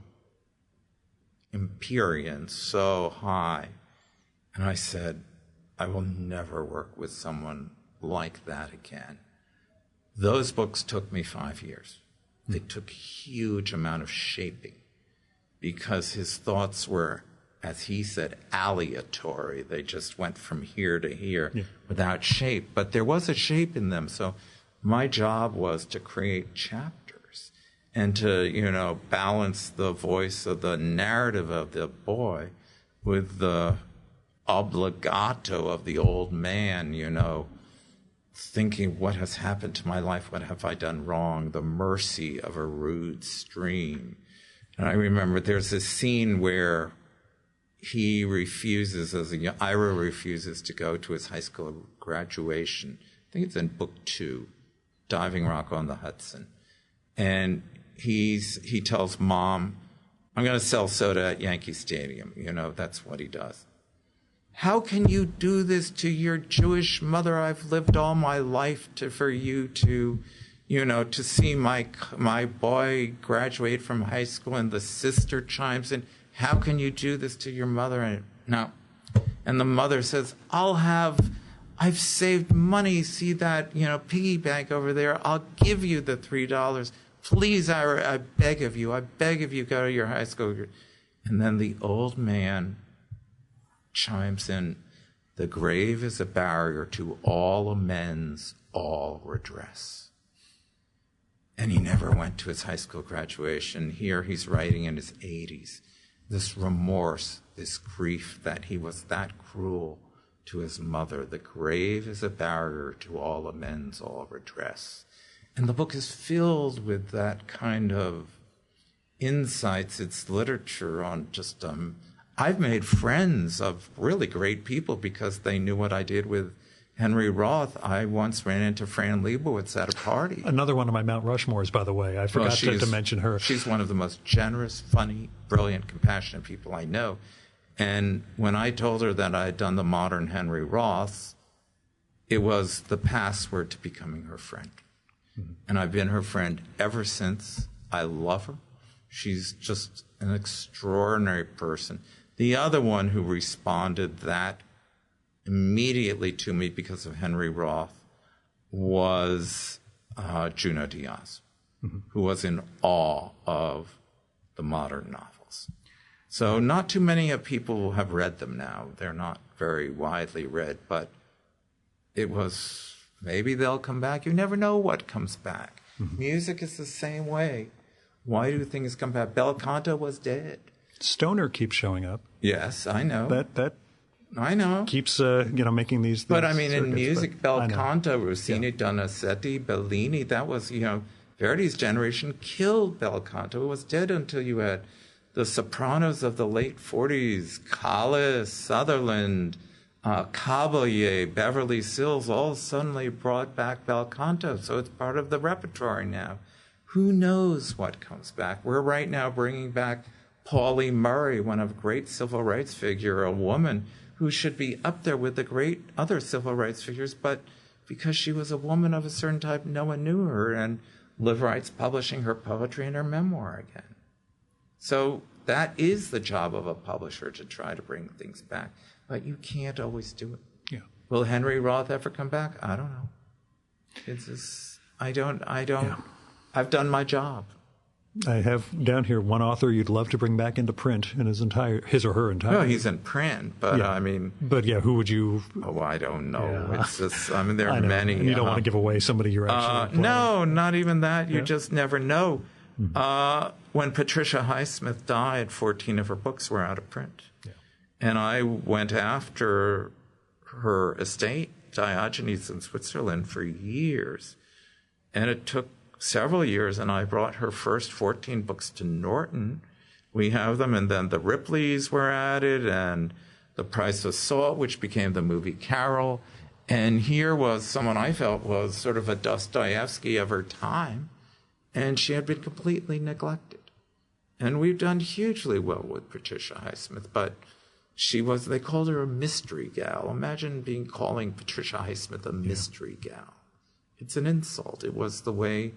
Empyrean, so high. And I said, I will never work with someone like that again. Those books took me 5 years. They took a huge amount of shaping because his thoughts were, as he said, aleatory. They just went from here to here without shape. But there was a shape in them. So my job was to create chapters and to, balance the voice of the narrative of the boy with the obligato of the old man, thinking, what has happened to my life? What have I done wrong? The mercy of a rude stream. And I remember there's this scene where he refuses, Ira refuses to go to his high school graduation. I think it's in book 2, Diving Rock on the Hudson. And he tells Mom, I'm going to sell soda at Yankee Stadium. That's what he does. How can you do this to your Jewish mother? I've lived all my life for you to, to see my boy graduate from high school, and the sister chimes in. How can you do this to your mother? And the mother says, I've saved money. See that, piggy bank over there? I'll give you the $3. Please, Ira, I beg of you, go to your high school. And then the old man chimes in, the grave is a barrier to all amends, all redress. And he never went to his high school graduation. Here he's writing in his 80s. This remorse, this grief that he was that cruel to his mother. The grave is a barrier to all amends, all redress. And the book is filled with that kind of insights. It's literature on just, I've made friends of really great people because they knew what I did with Henry Roth. I once ran into Fran Lebowitz at a party. Another one of my Mount Rushmores, by the way. I forgot to mention her. She's one of the most generous, funny, brilliant, compassionate people I know. And when I told her that I had done the modern Henry Roth, it was the password to becoming her friend. Mm-hmm. And I've been her friend ever since. I love her. She's just an extraordinary person. The other one who responded that immediately to me because of Henry Roth was Junot Diaz, who was in awe of the modern novels. So not too many people have read them now. They're not very widely read, but it was, maybe they'll come back. You never know what comes back. Mm-hmm. Music is the same way. Why do things come back? Bel Canto was dead. Stoner keeps showing up. Yes, I know. That I know. Keeps making these. But I mean, circuits, in music, Bel Canto, Rossini, Donizetti, Bellini. That was Verdi's generation killed bel canto. It was dead until you had the sopranos of the late 40s, Callis, Sutherland, Caballé, Beverly Sills, all suddenly brought back bel canto. So it's part of the repertoire now. Who knows what comes back? We're right now bringing back Pauli Murray, one of great civil rights figure, a woman who should be up there with the great other civil rights figures, but because she was a woman of a certain type, no one knew her, and Live Right's publishing her poetry and her memoir again. So that is the job of a publisher, to try to bring things back. But you can't always do it. Yeah. Will Henry Roth ever come back? I don't know. It's just, I don't. Yeah. I've done my job. I have down here one author you'd love to bring back into print in his or her entire. No, he's in print, but yeah. I mean. But yeah, who would you? Oh, I don't know. Yeah. It's just, I mean, there are I know. many. And you don't want to give away somebody you're actually. No, not even that. You just never know. Mm-hmm. When Patricia Highsmith died, 14 of her books were out of print. Yeah. And I went after her estate, Diogenes in Switzerland, for years. And it took several years, and I brought her first 14 books to Norton. We have them, and then the Ripleys were added, and The Price of Salt, which became the movie Carol. And here was someone I felt was sort of a Dostoevsky of her time, and she had been completely neglected. And we've done hugely well with Patricia Highsmith, but they called her a mystery gal. Imagine calling Patricia Highsmith a mystery gal. It's an insult. It was the way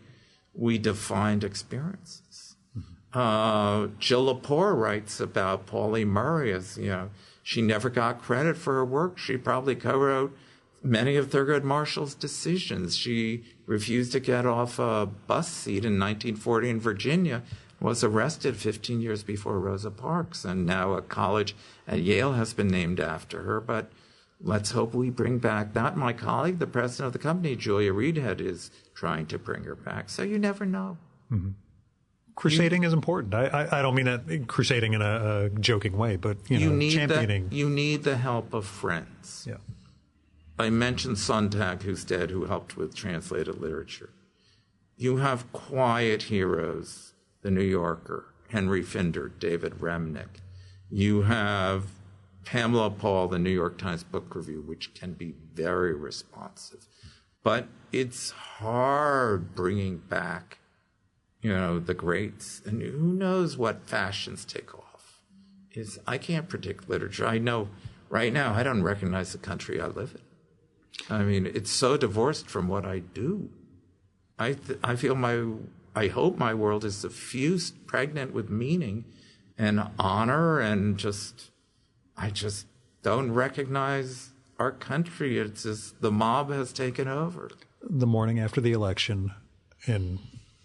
we defined experiences. Mm-hmm. Jill Lepore writes about Pauli Murray as, she never got credit for her work. She probably co-wrote many of Thurgood Marshall's decisions. She refused to get off a bus seat in 1940 in Virginia, was arrested 15 years before Rosa Parks, and now a college at Yale has been named after her. But let's hope we bring back that. My colleague, the president of the company, Julia Reedhead, is trying to bring her back. So you never know. Mm-hmm. Crusading is important. I don't mean that crusading in a joking way, but championing. You need the help of friends. Yeah. I mentioned Sontag, who's dead, who helped with translated literature. You have quiet heroes, The New Yorker, Henry Finder, David Remnick. You have Pamela Paul, the New York Times Book Review, which can be very responsive. But it's hard bringing back, the greats. And who knows what fashions take off. I can't predict literature. I know right now I don't recognize the country I live in. I mean, it's so divorced from what I do. I hope my world is suffused, pregnant with meaning and honor, and I just don't recognize our country. It's just the mob has taken over. The morning after the election, in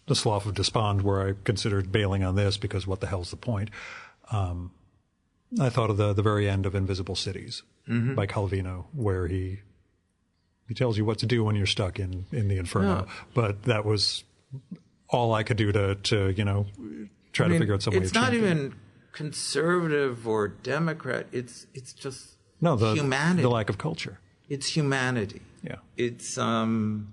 the Slough of Despond, where I considered bailing on this because what the hell's the point, I thought of the very end of Invisible Cities by Calvino, where he tells you what to do when you're stuck in the inferno. Yeah. But that was all I could do to try to figure out some way of changing. It's not even conservative or Democrat. It's just humanity. The lack of culture. It's humanity. Yeah. It's and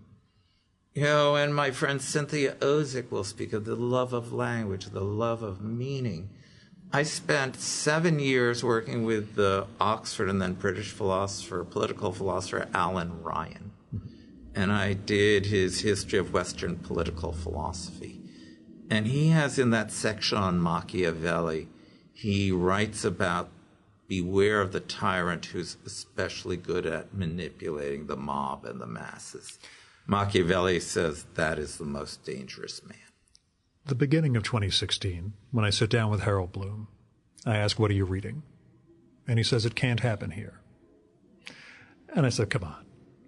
my friend Cynthia Ozick will speak of the love of language, the love of meaning. I spent 7 years working with the Oxford and then British political philosopher Alan Ryan. And I did his History of Western Political Philosophy. And he has in that section on Machiavelli, he writes about beware of the tyrant who's especially good at manipulating the mob and the masses. Machiavelli says that is the most dangerous man. The beginning of 2016, when I sit down with Harold Bloom, I ask, what are you reading? And he says, it can't happen here. And I said, come on.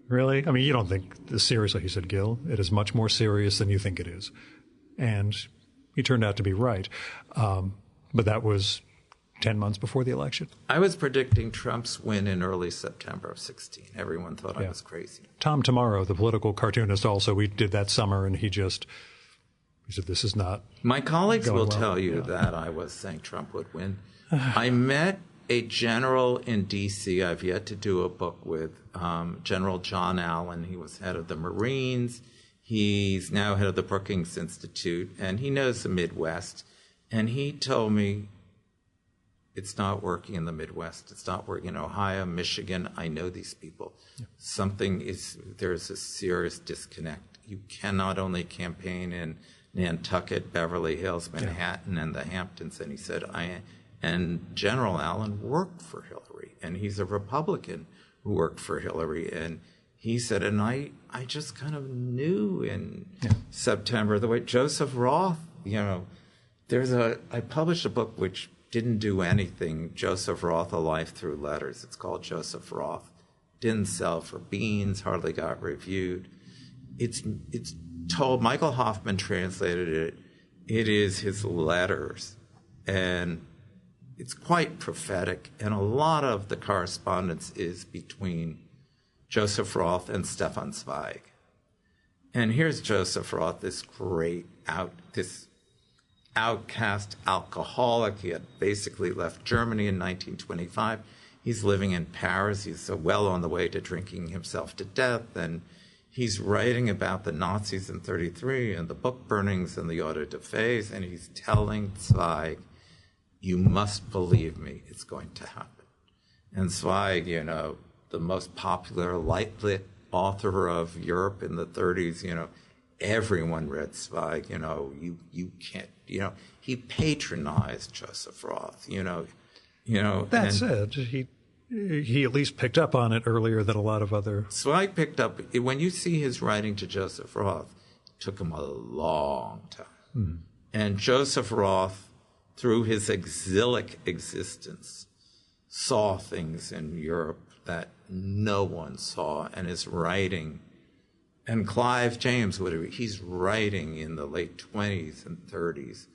Really? I mean, you don't think this seriously? He said, Gil, it is much more serious than you think it is. And he turned out to be right. But that was 10 months before the election. I was predicting Trump's win in early September of 16. Everyone thought I was crazy. Tom Tomorrow, the political cartoonist, also, we did that summer, and he said, this is not. My colleagues will tell you that I was saying Trump would win. I met a general in D.C. I've yet to do a book with, General John Allen. He was head of the Marines. He's now head of the Brookings Institute, and he knows the Midwest. And he told me, it's not working in the Midwest. It's not working in Ohio, Michigan. I know these people. Yeah. There's a serious disconnect. You cannot only campaign in Nantucket, Beverly Hills, Manhattan, and the Hamptons. And he said, and General Allen worked for Hillary, and he's a Republican who worked for Hillary. And he said, and I just kind of knew in September, the way Joseph Roth, I published a book which didn't do anything, Joseph Roth, A Life Through Letters. It's called Joseph Roth. Didn't sell for beans, hardly got reviewed. It's told, Michael Hoffman translated it. It is his letters. And it's quite prophetic. And a lot of the correspondence is between Joseph Roth and Stefan Zweig. And here's Joseph Roth, this outcast alcoholic. He had basically left Germany in 1925. He's living in Paris. He's well on the way to drinking himself to death. And he's writing about the Nazis in 1933 and the book burnings and the auto da fes. And he's telling Zweig, you must believe me, it's going to happen. And Zweig, the most popular light-lit author of Europe in the 1930s, everyone read Zweig, you can't, he patronized Joseph Roth, That said, he at least picked up on it earlier than a lot of other. Zweig picked up, when you see his writing to Joseph Roth, it took him a long time. Mm-hmm. And Joseph Roth, through his exilic existence, saw things in Europe that no one saw, and his writing. And Clive James, he's writing in the late 20s and 30s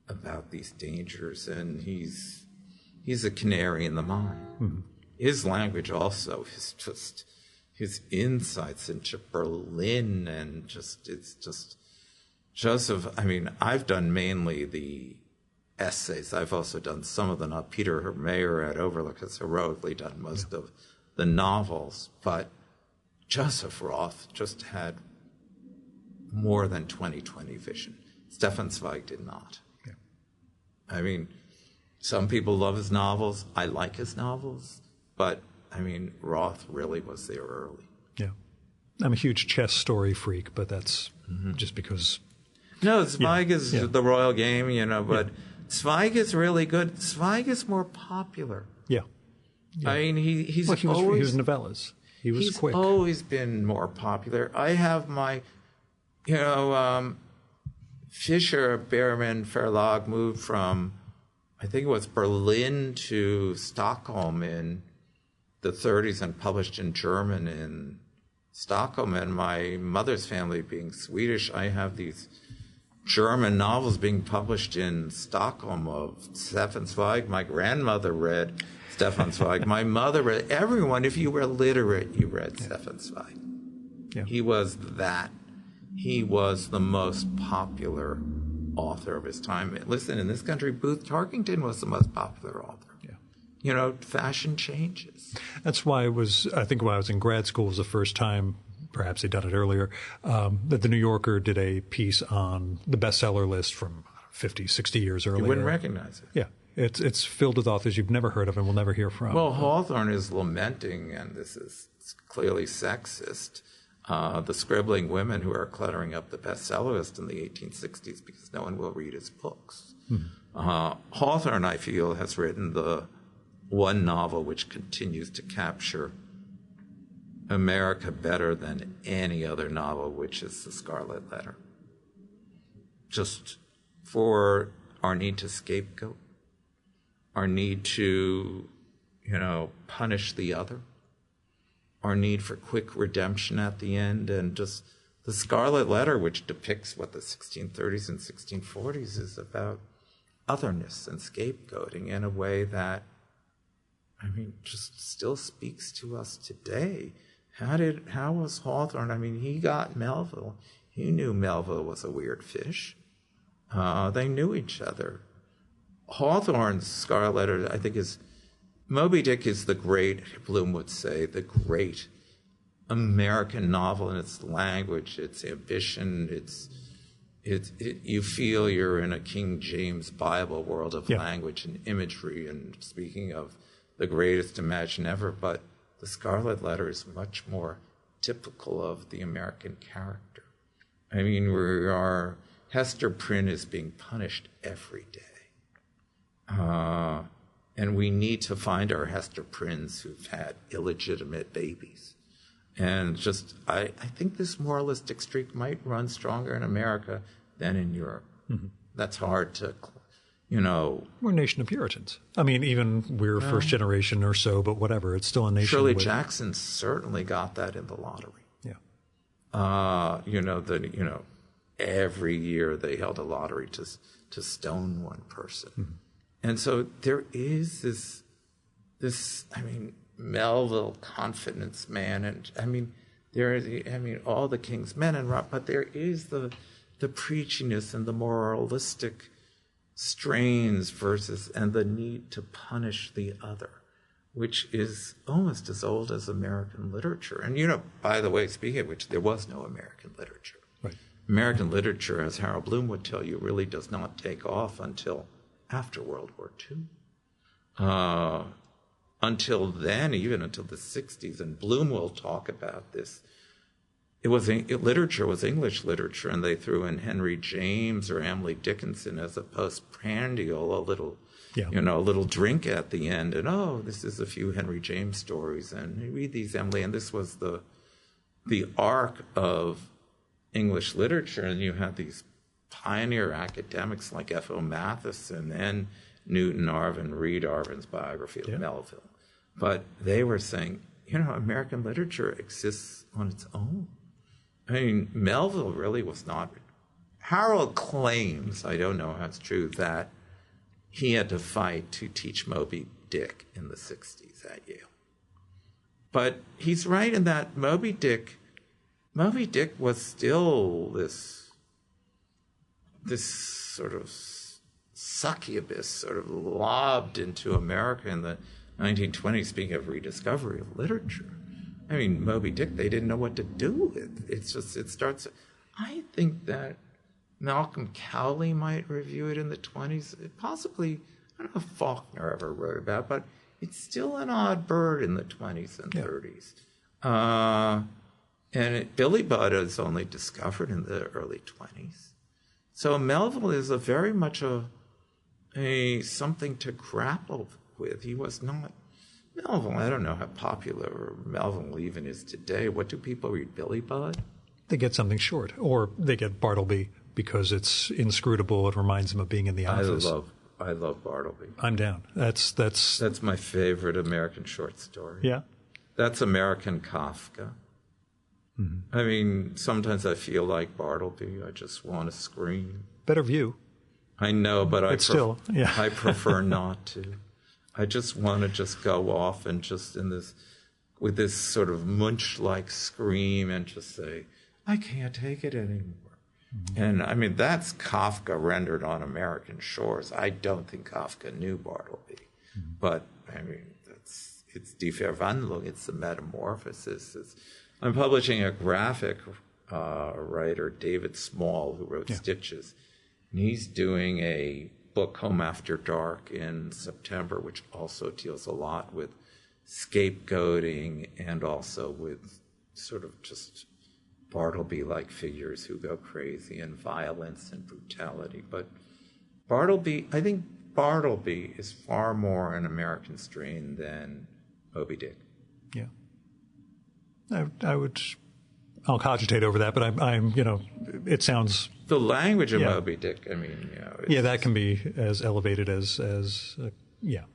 about these dangers, and he's a canary in the mine. Mm-hmm. His language also is just, his insights into Berlin, and it's just Joseph. I've done mainly the essays. I've also done some of the, Peter Mayer at Overlook has heroically done most of the novels, but Joseph Roth just had more than 20/20 vision. Stefan Zweig did not. Yeah. Some people love his novels. I like his novels, but Roth really was there early. Yeah. I'm a huge chess story freak, but that's just because. No, Zweig is the royal game, but Zweig is really good. Zweig is more popular. Yeah. Yeah. He was novellas. He's quick. Always been more popular. I have my, Fischer Berman Verlag moved from, I think it was Berlin to Stockholm in the 1930s and published in German in Stockholm. And my mother's family being Swedish, I have these German novels being published in Stockholm of Stefan Zweig. My grandmother read Stefan Zweig. My mother read, everyone, if you were literate, you read Stefan Zweig. Yeah. He was the most popular author of his time. Listen, in this country, Booth Tarkington was the most popular author. Yeah. Fashion changes. That's why I think when I was in grad school was the first time, perhaps they'd done it earlier, that the New Yorker did a piece on the bestseller list from 50, 60 years earlier. You wouldn't recognize it. Yeah. It's filled with authors you've never heard of and will never hear from. Well, Hawthorne is lamenting, and this is clearly sexist, the scribbling women who are cluttering up the bestseller list in the 1860s because no one will read his books. Hawthorne, I feel, has written the one novel which continues to capture America better than any other novel, which is The Scarlet Letter. Just for our need to scapegoat, our need to, punish the other, our need for quick redemption at the end, and just The Scarlet Letter, which depicts what the 1630s and 1640s is about otherness and scapegoating in a way that, just still speaks to us today. How was Hawthorne? He got Melville. He knew Melville was a weird fish. They knew each other. Hawthorne's Scarlet Letter, I think, Moby Dick is the great, Bloom would say, the great American novel in its language, its ambition, you feel you're in a King James Bible world of language and imagery, and speaking of the greatest imagination ever, but The Scarlet Letter is much more typical of the American character. I mean, Hester Prynne is being punished every day. And we need to find our Hester Prynnes who've had illegitimate babies. And I think this moralistic streak might run stronger in America than in Europe. Mm-hmm. That's hard to, We're a nation of Puritans. I mean, even we're first generation or so, but whatever, it's still a nation. Shirley Jackson certainly got that in the lottery. Yeah. Every year they held a lottery to stone one person. Mm-hmm. And so there is this, Melville confidence man, and all the King's Men, but there is the preachiness and the moralistic strains and the need to punish the other, which is almost as old as American literature. And, by the way, speaking of which, there was no American literature. Right. American literature, as Harold Bloom would tell you, really does not take off until after World War II. Until then, even until the 60s, and Bloom will talk about this, literature was English literature, and they threw in Henry James or Emily Dickinson as a postprandial, a little drink at the end, and this is a few Henry James stories, and you read these, Emily, and this was the arc of English literature, and you had these pioneer academics like F.O. Matheson and Newton Arvin, read Arvin's biography of Melville. But they were saying, American literature exists on its own. I mean, Melville really was not. Harold claims, I don't know how it's true, that he had to fight to teach Moby Dick in the 60s at Yale. But he's right in that Moby Dick was still this sort of succubus sort of lobbed into America in the 1920s, speaking of rediscovery of literature. I mean, Moby Dick, they didn't know what to do with. It starts. I think that Malcolm Cowley might review it in the 20s. Possibly, I don't know if Faulkner ever wrote about it, but it's still an odd bird in the 20s and 30s. Billy Budd is only discovered in the early 20s. So Melville is very much a something to grapple with. He was not Melville. I don't know how popular Melville even is today. What do people read? Billy Budd? They get something short, or they get Bartleby because it's inscrutable. It reminds them of being in the office. I love Bartleby. I'm down. That's my favorite American short story. Yeah, that's American Kafka. Mm-hmm. I mean, sometimes I feel like Bartleby. I just want to scream. Better view. I know, but I prefer not to. I just want to go off and with this sort of Munch-like scream and just say, I can't take it anymore. Mm-hmm. And I mean, that's Kafka rendered on American shores. I don't think Kafka knew Bartleby, but I mean, it's Die Verwandlung. It's the metamorphosis. I'm publishing a graphic writer, David Small, who wrote Stitches, and he's doing a book, Home After Dark, in September, which also deals a lot with scapegoating and also with sort of just Bartleby-like figures who go crazy and violence and brutality. But I think Bartleby is far more an American strain than Moby Dick. Yeah. I'll cogitate over that, but I'm it sounds. The language of Moby Dick, I mean, that can be as elevated as.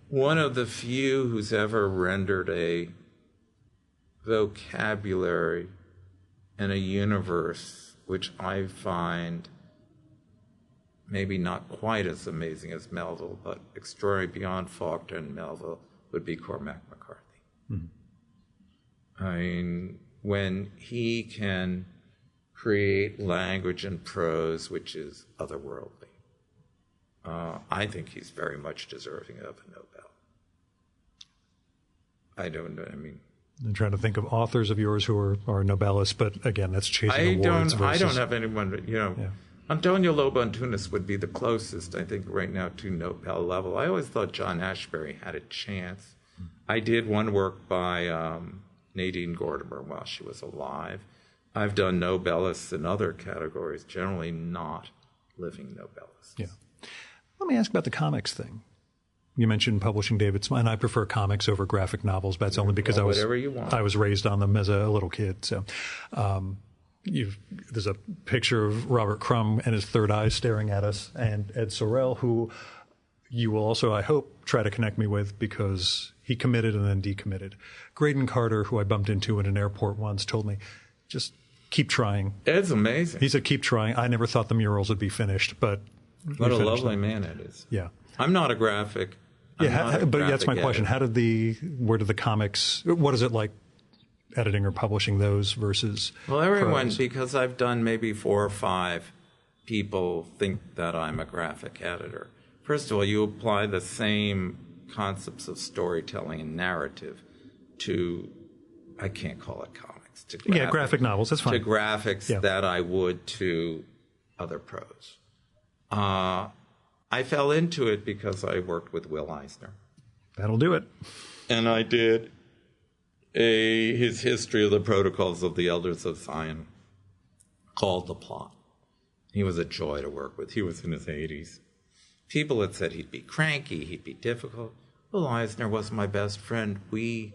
One of the few who's ever rendered a vocabulary and a universe which I find maybe not quite as amazing as Melville, but extraordinary beyond Faulkner and Melville, would be Cormac McCarthy. Mm-hmm. I mean, when he can create language and prose which is otherworldly, I think he's very much deserving of a Nobel. I don't know. I mean, I'm trying to think of authors of yours who are Nobelists, but again, that's chasing awards versus... I don't have anyone, Antonio Lobo Antunes would be the closest, I think, right now to Nobel level. I always thought John Ashbery had a chance. I did one work by Nadine Gordimer while she was alive. I've done Nobelists in other categories, generally not living Nobelists. Yeah. Let me ask about the comics thing. You mentioned publishing David Small, and I prefer comics over graphic novels, but that's only because I was raised on them as a little kid. So there's a picture of Robert Crumb and his third eye staring at us, and Ed Sorel, who you will also, I hope, try to connect me with because he committed and then decommitted. Graydon Carter, who I bumped into in an airport once, told me, just keep trying. Ed's amazing. He said, keep trying. I never thought the murals would be finished, but what a lovely man Ed is. Yeah. I'm not a graphic. But that's my question. Where did the comics, what is it like editing or publishing those versus everyone, prose? Because I've done maybe 4 or 5 people think that I'm a graphic editor. First of all, you apply the same concepts of storytelling and narrative to, I can't call it comics, to graphic novels, that's fine. To graphics that I would to other prose. I fell into it because I worked with Will Eisner. That'll do it. And I did his history of the protocols of the Elders of Zion called The Plot. He was a joy to work with. He was in his 80s. People had said he'd be cranky, he'd be difficult. Will Eisner was my best friend. We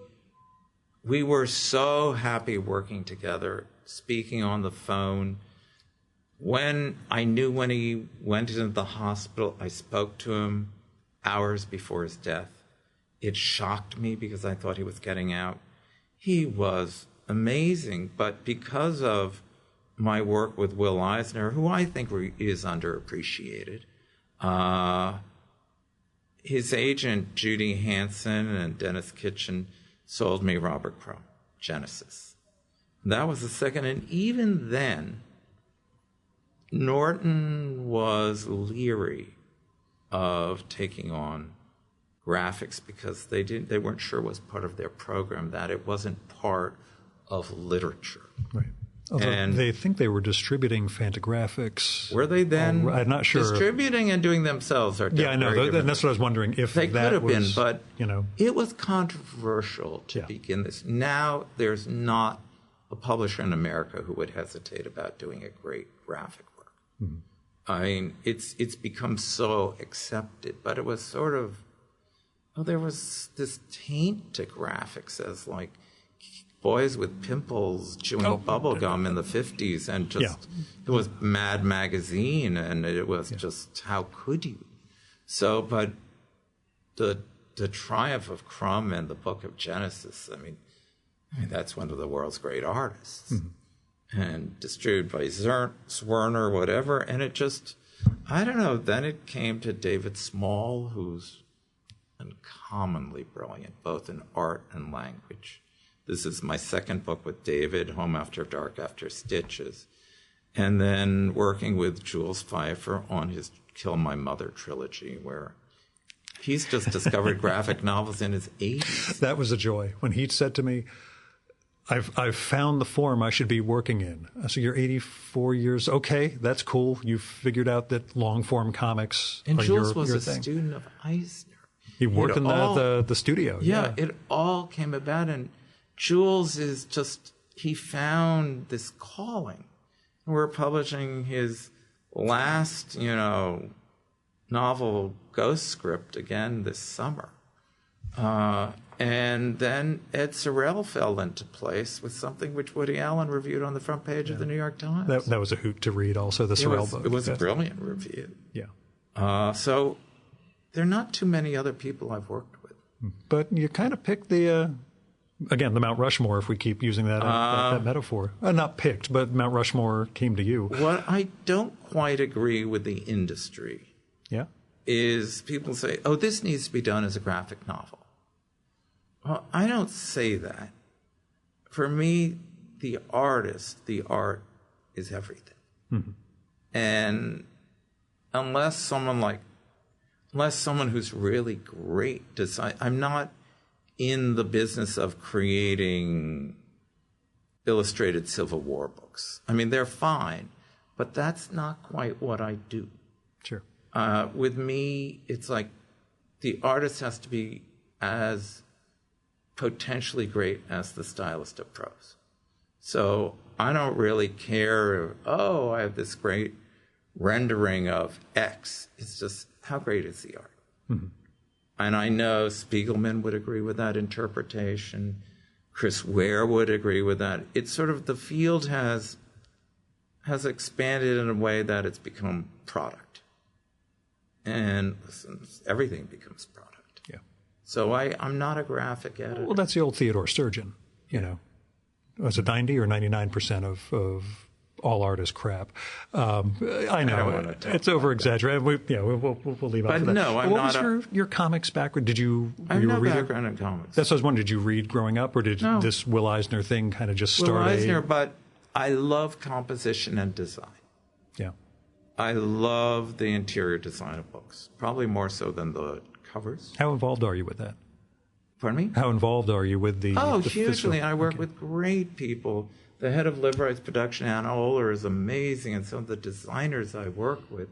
were so happy working together, speaking on the phone. When he went into the hospital, I spoke to him hours before his death. It shocked me because I thought he was getting out. He was amazing, but because of my work with Will Eisner, who I think is underappreciated, his agent, Judy Hansen and Dennis Kitchen, sold me Robert Crumb, Genesis. That was the second, and even then, Norton was leery of taking on graphics because they weren't sure it was part of their program, that it wasn't part of literature. Right. And they think they were distributing Fantagraphics. Were they then? I'm not sure. Distributing and doing themselves are different. Yeah, I know. That's what I was wondering. If they that could have was, been, but it was controversial to begin this. Now there's not a publisher in America who would hesitate about doing a great graphic work. Mm-hmm. I mean, it's become so accepted, but it was sort of, there was this taint to graphics as like boys with pimples chewing bubble gum in the 50s, and just it was Mad Magazine, and it was just, how could you? So, but the triumph of Crumb and the Book of Genesis, I mean that's one of the world's great artists. Mm-hmm. And distributed by Zwerner, whatever, and it just, I don't know, then it came to David Small, who's uncommonly brilliant, both in art and language. This is my second book with David, Home After Dark After Stitches, and then working with Jules Pfeiffer on his Kill My Mother trilogy, where he's just discovered graphic novels in his 80s. That was a joy. When he said to me, I've found the form I should be working in. So you're 84 years. Okay, that's cool. You've figured out that long-form comics and are Jules your was a thing. student of Eisner. He worked in the studio. Yeah, it all came about. And Jules is just, he found this calling. We're publishing his last, novel, Ghost Script, again this summer. And then Ed Sorel fell into place with something which Woody Allen reviewed on the front page of the New York Times. That was a hoot to read also, the Sorel book. It was a brilliant review. Yeah. So there are not too many other people I've worked with. But you kind of picked the Mount Rushmore, if we keep using that metaphor. Not picked, but Mount Rushmore came to you. What I don't quite agree with the industry is people say, this needs to be done as a graphic novel. Well, I don't say that. For me, the art is everything. Mm-hmm. And unless someone who's really great decides, I'm not in the business of creating illustrated Civil War books. I mean, they're fine, but that's not quite what I do. Sure. With me, it's like the artist has to be as potentially great as the stylist of prose. So I don't really care, I have this great rendering of X. It's just, how great is the art? Mm-hmm. And I know Spiegelman would agree with that interpretation. Chris Ware would agree with that. It's sort of, the field has expanded in a way that it's become product. And everything becomes product. Yeah. So I'm not a graphic editor. Well, that's the old Theodore Sturgeon, Was it 90 or 99% of all art is crap? I know it's over-exaggerated. We'll leave it. But for that. No, I'm what not. What was your comics background? Did you? I have no reader? background in comics. That's what I was wondering. Did you read growing up, or did this Will Eisner thing kind of just start? Will Eisner, but I love composition and design. Yeah. I love the interior design of books, probably more so than the covers. How involved are you with that? Pardon me? How involved are you with the hugely. I work with great people. The head of Live Right's production, Anna Oler, is amazing, and some of the designers I work with.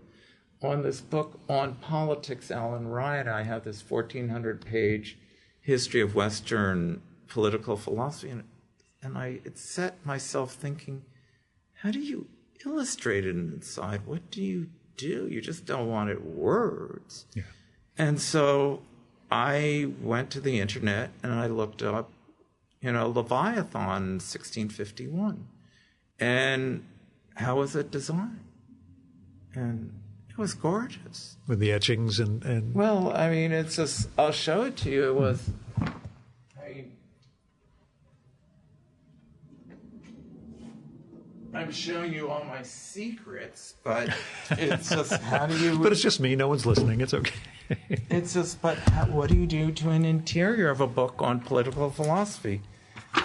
On this book on politics, Alan Ryan, I have this 1,400-page history of Western political philosophy, and it set myself thinking, how do you illustrate it inside? What do? You just don't want it words. Yeah. And so I went to the internet and I looked up, Leviathan 1651. And how was it designed? And it was gorgeous. With the etchings and... Well, I mean, it's just, I'll show it to you. It was... I'm showing you all my secrets, but it's just, how do you... But it's just me. No one's listening. It's okay. It's just, but what do you do to an interior of a book on political philosophy?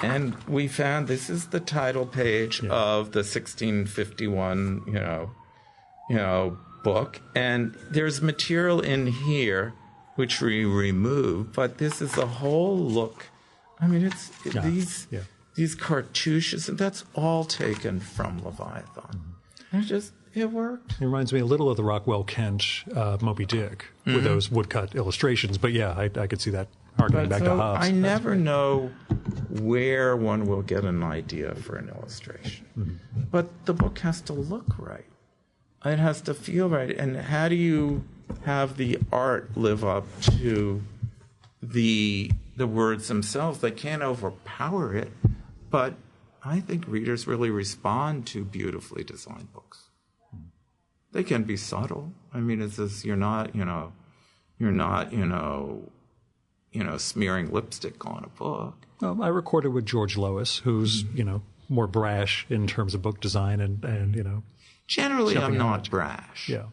And we found this is the title page of the 1651, book. And there's material in here which we removed, but this is the whole look. I mean, these cartouches, and that's all taken from Leviathan. Mm-hmm. It worked. It reminds me a little of the Rockwell Kent Moby Dick with those woodcut illustrations. But yeah, I could see that harkening back to Hobbes. I never know where one will get an idea for an illustration. Mm-hmm. But the book has to look right. It has to feel right. And how do you have the art live up to the words themselves? They can't overpower it. But I think readers really respond to beautifully designed books. They can be subtle. I mean, it's just, you're not smearing lipstick on a book. Well, I recorded with George Lois, who's, more brash in terms of book design and. Generally, I'm not brash. Yeah.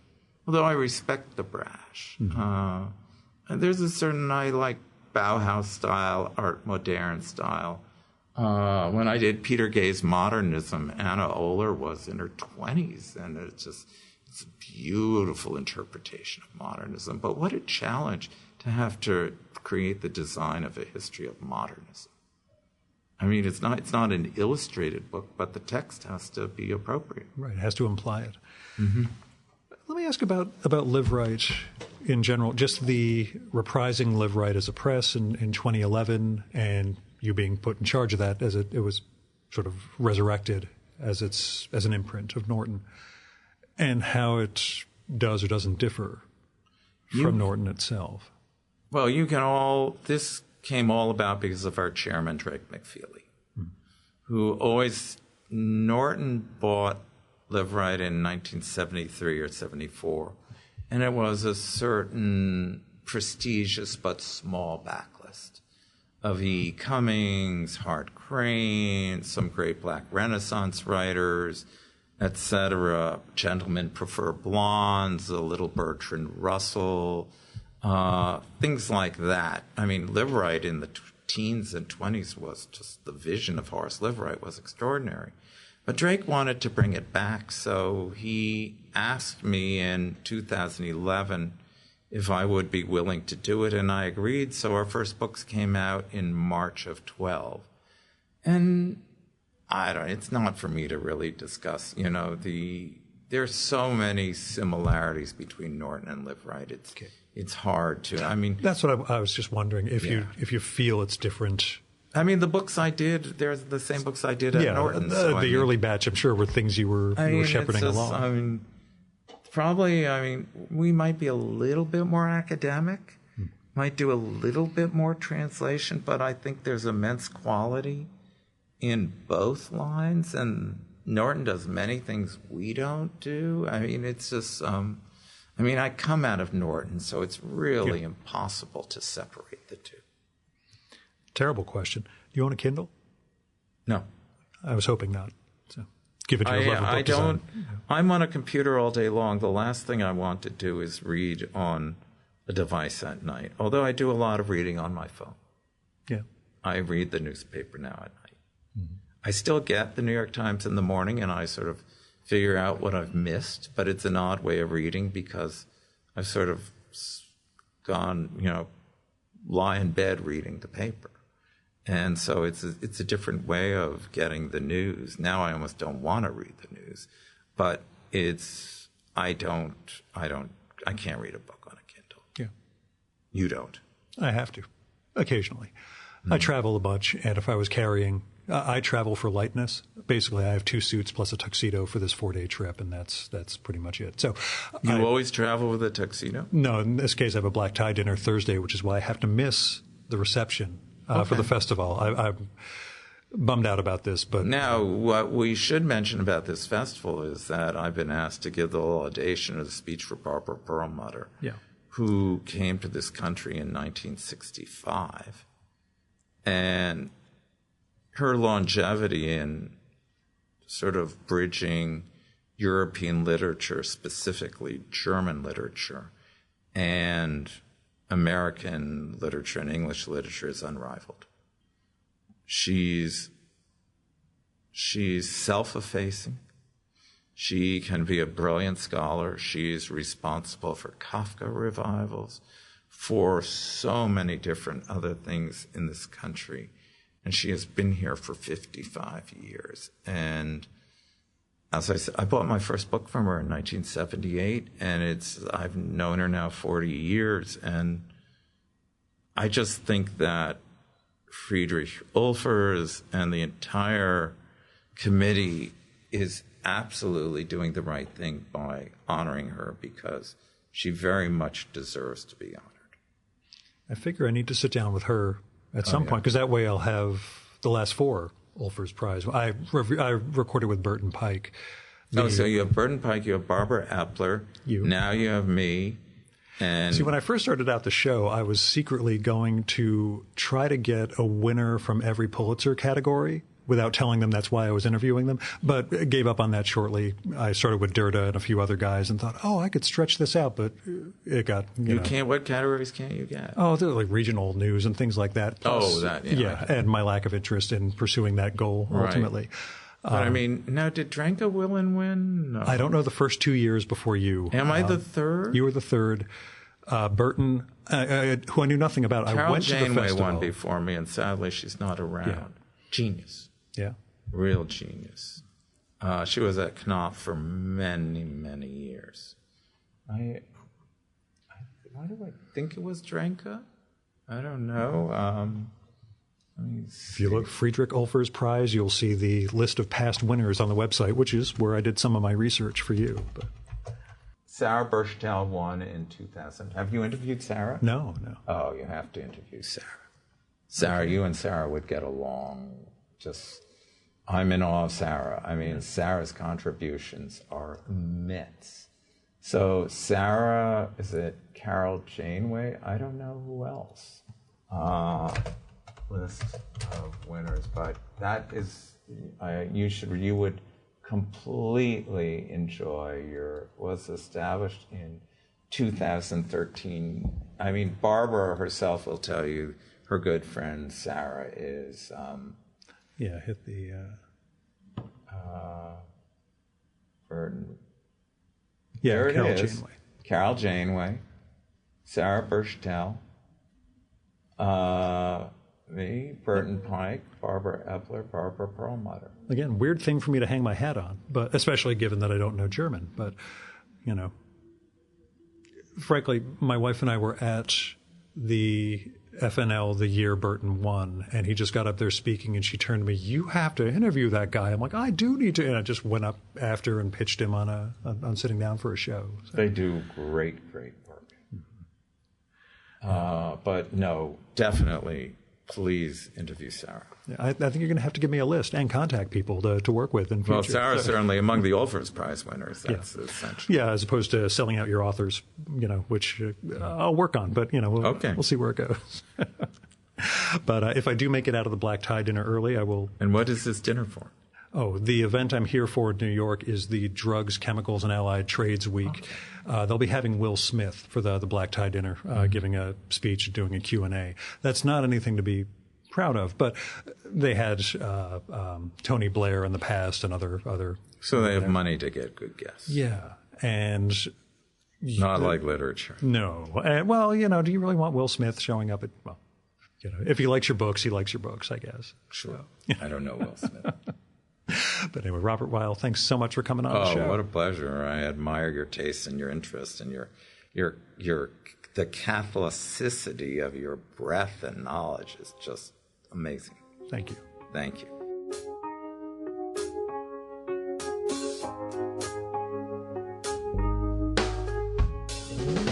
Although I respect the brash. Mm-hmm. There's a certain, I like Bauhaus style, Art Moderne style. When I did Peter Gay's modernism, Anna Oler was in her 20s, and it's a beautiful interpretation of modernism. But what a challenge to have to create the design of a history of modernism. I mean, it's not an illustrated book, but the text has to be appropriate. Right, it has to imply it. Mm-hmm. Let me ask about Live Right in general, just the reprising Live Right as a press in 2011, and you being put in charge of that as it was sort of resurrected as an imprint of Norton, and how it does or doesn't differ from Norton itself. Well, this came all about because of our chairman, Drake McFeely, who Norton bought Live Right in 1973 or 74, and it was a certain prestigious but small backlist of E. Cummings, Hart Crane, some great Black Renaissance writers, etc. Gentlemen Prefer Blondes, a little Bertrand Russell, things like that. I mean, Live Right in the teens and 20s was just the vision of Horace Live Right was extraordinary. But Drake wanted to bring it back, so he asked me in 2011 if I would be willing to do it, and I agreed. So our first books came out in March of 12. And it's not for me to really discuss, there's so many similarities between Norton and Live Right. It's hard to, That's what I was just wondering, if you feel it's different. The books I did, they're the same books I did at Norton. The early batch, I'm sure, were things you were shepherding along. We might be a little bit more academic, might do a little bit more translation, but I think there's immense quality in both lines, and Norton does many things we don't do. It's just, I come out of Norton, so it's really impossible to separate the two. Terrible question. Do you own a Kindle? No. I was hoping not. So give it your love of book design. I'm on a computer all day long. The last thing I want to do is read on a device at night, although I do a lot of reading on my phone. Yeah. I read the newspaper now at night. Mm-hmm. I still get the New York Times in the morning, and I sort of figure out what I've missed, but it's an odd way of reading because I've sort of gone, lie in bed reading the paper. And so it's a different way of getting the news. Now I almost don't want to read the news, but I can't read a book on a Kindle. Yeah. You don't. I have to, occasionally. I travel a bunch, and if I was carrying, I travel for lightness. Basically, I have 2 suits plus a tuxedo for this 4-day trip, and that's pretty much it. So, you always travel with a tuxedo? No, in this case, I have a black tie dinner Thursday, which is why I have to miss the reception for the festival. I'm bummed out about this, but now what we should mention about this festival is that I've been asked to give the laudation of the speech for Barbara Perlmutter, who came to this country in 1965. And her longevity in sort of bridging European literature, specifically German literature, and American literature and English literature is unrivaled. She's self-effacing. She can be a brilliant scholar. She's responsible for Kafka revivals, for so many different other things in this country. And she has been here for 55 years. And as I said, I bought my first book from her in 1978, and I've known her now 40 years. And I just think that Friedrich Ulfers and the entire committee is absolutely doing the right thing by honoring her, because she very much deserves to be honored. I figure I need to sit down with her at some point, because that way I'll have the last 4 Ulfers Prize. I recorded with Burton Pike. So you have Burton Pike, you have Barbara Epler, now you have me. And see, when I first started out the show, I was secretly going to try to get a winner from every Pulitzer category without telling them that's why I was interviewing them, but gave up on that shortly. I started with Derda and a few other guys and thought, I could stretch this out, but it got, you know. Can't, what categories can't you get? They're like regional news and things like that. Plus, and my lack of interest in pursuing that goal ultimately. But now did Drenka Willen win? No. I don't know the first 2 years before you. Am I the third? You were the third. Burton, who I knew nothing about. Carol I went to the Janeway festival. won before me, and sadly she's not around. Yeah. Genius. Yeah. Real genius. She was at Knopf for many, many years. Why do I think it was Drenka? I don't know. If you look Friedrich Ulfers Prize, you'll see the list of past winners on the website, which is where I did some of my research for you. But Sarah Burchtel won in 2000. Have you interviewed Sarah? No. Oh, you have to interview Sarah. Sarah, you and Sarah would get along. I'm in awe of Sarah. Sarah's contributions are immense. So Sarah, is it Carol Janeway? I don't know who else. List of winners, but that is, you would completely enjoy was established in 2013. Barbara herself will tell you her good friend Sarah is, hit the, Burton. Carol Janeway. Janeway. Carol Janeway. Sarah Burchtel, me, Burton Pike, Barbara Epler, Barbara Perlmutter. Again, weird thing for me to hang my hat on, but especially given that I don't know German. But, frankly, my wife and I were at the FNL the year Burton won, and he just got up there speaking, and she turned to me, "You have to interview that guy." I'm like, "I do need to," and I just went up after and pitched him on sitting down for a show. So. They do great work. But no, definitely, please interview Sarah. Yeah, I think you're going to have to give me a list and contact people to work with in future. Well, Sarah's certainly among the Olfers Prize winners. That's essential. Yeah, as opposed to selling out your authors, which I'll work on, but we'll see where it goes. But if I do make it out of the black tie dinner early, I will. And what is this dinner for? Oh, the event I'm here for in New York is the Drugs, Chemicals, and Allied Trades Week. Okay. They'll be having Will Smith for the black tie dinner, giving a speech and doing a Q&A. That's not anything to be proud of, but they had Tony Blair in the past and other. So they have money to get good guests. Yeah, and not like literature. No, well, do you really want Will Smith showing up at? Well, if he likes your books, he likes your books, I guess. Sure. I don't know Will Smith. But anyway, Robert Weil, thanks so much for coming on the show. Oh, what a pleasure! I admire your taste and your interest and the Catholicity of your breadth and knowledge is just amazing. Thank you. Thank you.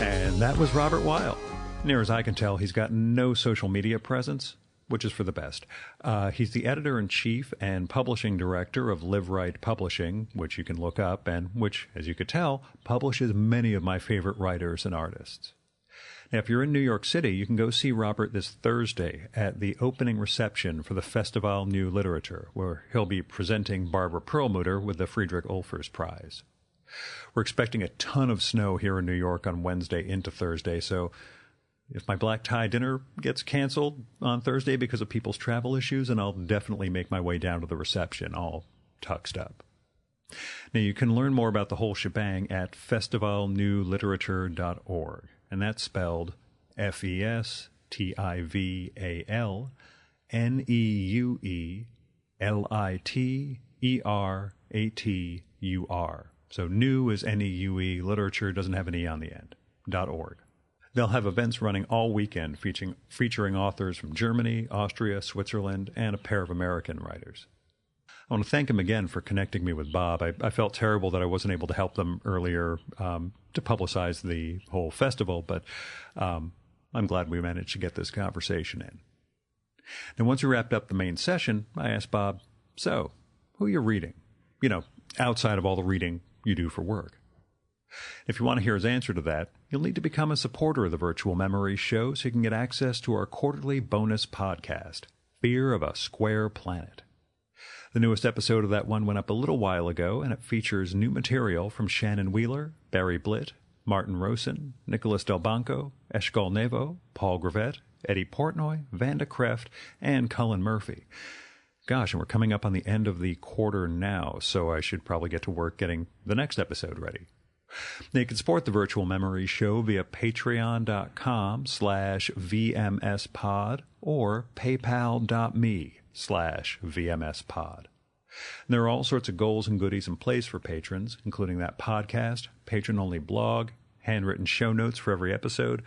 And that was Robert Weil. Near as I can tell, he's got no social media presence, which is for the best. He's the editor-in-chief and publishing director of Live Right Publishing, which you can look up and which, as you could tell, publishes many of my favorite writers and artists. Now, if you're in New York City, you can go see Robert this Thursday at the opening reception for the Festival New Literature, where he'll be presenting Barbara Perlmutter with the Friedrich Olfers Prize. We're expecting a ton of snow here in New York on Wednesday into Thursday, so if my black tie dinner gets canceled on Thursday because of people's travel issues, then I'll definitely make my way down to the reception, all tuxed up. Now, you can learn more about the whole shebang at festivalnewliterature.org, and that's spelled FESTIVALNEUELITERATUR. So new is N-E-U-E, literature doesn't have an E on the end, .org. They'll have events running all weekend featuring authors from Germany, Austria, Switzerland, and a pair of American writers. I want to thank him again for connecting me with Bob. I felt terrible that I wasn't able to help them earlier to publicize the whole festival, but I'm glad we managed to get this conversation in. Now, once we wrapped up the main session, I asked Bob, so, who are you reading? Outside of all the reading you do for work. If you want to hear his answer to that, you'll need to become a supporter of the Virtual Memories Show so you can get access to our quarterly bonus podcast, Fear of a Square Planet. The newest episode of that one went up a little while ago, and it features new material from Shannon Wheeler, Barry Blitt, Martin Rosen, Nicholas Delbanco, Eshkol Nevo, Paul Gravett, Eddie Portnoy, Vanda Kreft, and Cullen Murphy. Gosh, and we're coming up on the end of the quarter now, so I should probably get to work getting the next episode ready. Now, you can support the Virtual Memories Show via patreon.com/VMSpod or paypal.me/VMSpod. And there are all sorts of goals and goodies in place for patrons, including that podcast, patron-only blog, handwritten show notes for every episode,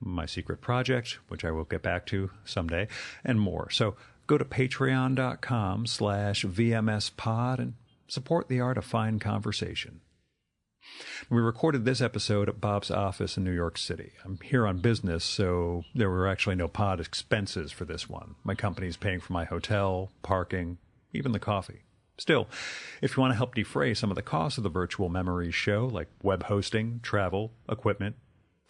my secret project, which I will get back to someday, and more. So go to patreon.com/VMSpod and support the art of fine conversation. We recorded this episode at Bob's office in New York City. I'm here on business, so there were actually no pod expenses for this one. My company's paying for my hotel, parking, even the coffee. Still, if you want to help defray some of the costs of the Virtual Memories Show, like web hosting, travel, equipment,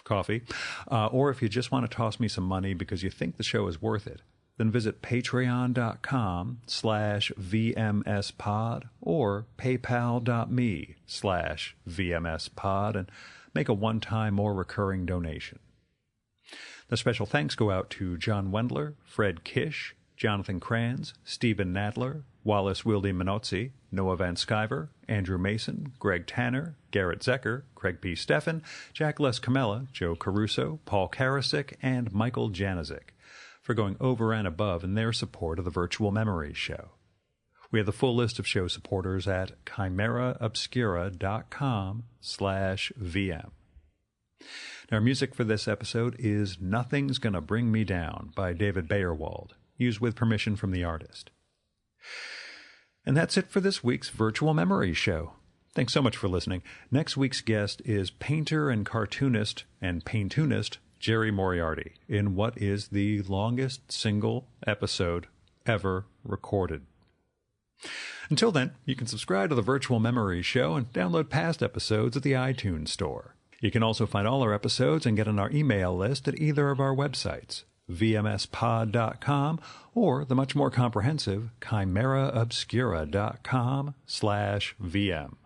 coffee, or if you just want to toss me some money because you think the show is worth it, then visit patreon.com/VMSpod or paypal.me/VMSpod and make a one-time or recurring donation. The special thanks go out to John Wendler, Fred Kish, Jonathan Kranz, Stephen Nadler, Wallace Wilde Minozzi, Noah Van Sciver, Andrew Mason, Greg Tanner, Garrett Zecker, Craig P. Steffen, Jack Les Camella, Joe Caruso, Paul Karasik, and Michael Janazik for going over and above in their support of the Virtual Memories Show. We have the full list of show supporters at chimeraobscura.com/VM. Our music for this episode is Nothing's Gonna Bring Me Down by David Bayerwald, used with permission from the artist. And that's it for this week's Virtual Memories Show. Thanks so much for listening. Next week's guest is painter and cartoonist and paintoonist Jerry Moriarty in what is the longest single episode ever recorded. Until then, you can subscribe to the Virtual Memories Show and download past episodes at the iTunes Store. You can also find all our episodes and get on our email list at either of our websites, vmspod.com or the much more comprehensive chimeraobscura.com/VM.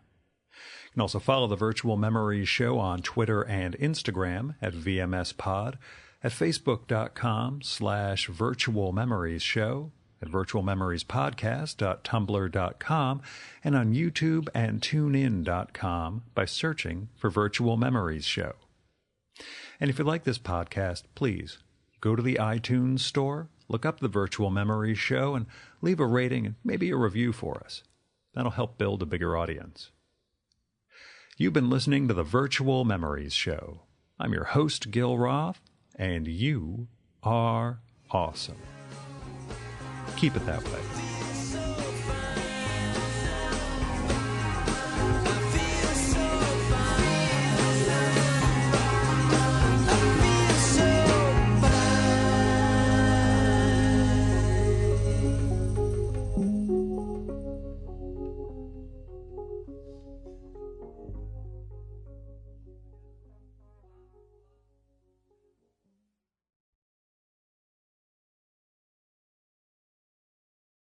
You can also follow the Virtual Memories Show on Twitter and Instagram at vmspod, at facebook.com/virtualmemoriesshow, at virtualmemoriespodcast.tumblr.com, and on YouTube and tunein.com by searching for Virtual Memories Show. And if you like this podcast, please go to the iTunes Store, look up the Virtual Memories Show, and leave a rating and maybe a review for us. That'll help build a bigger audience. You've been listening to the Virtual Memories Show. I'm your host, Gil Roth, and you are awesome. Keep it that way.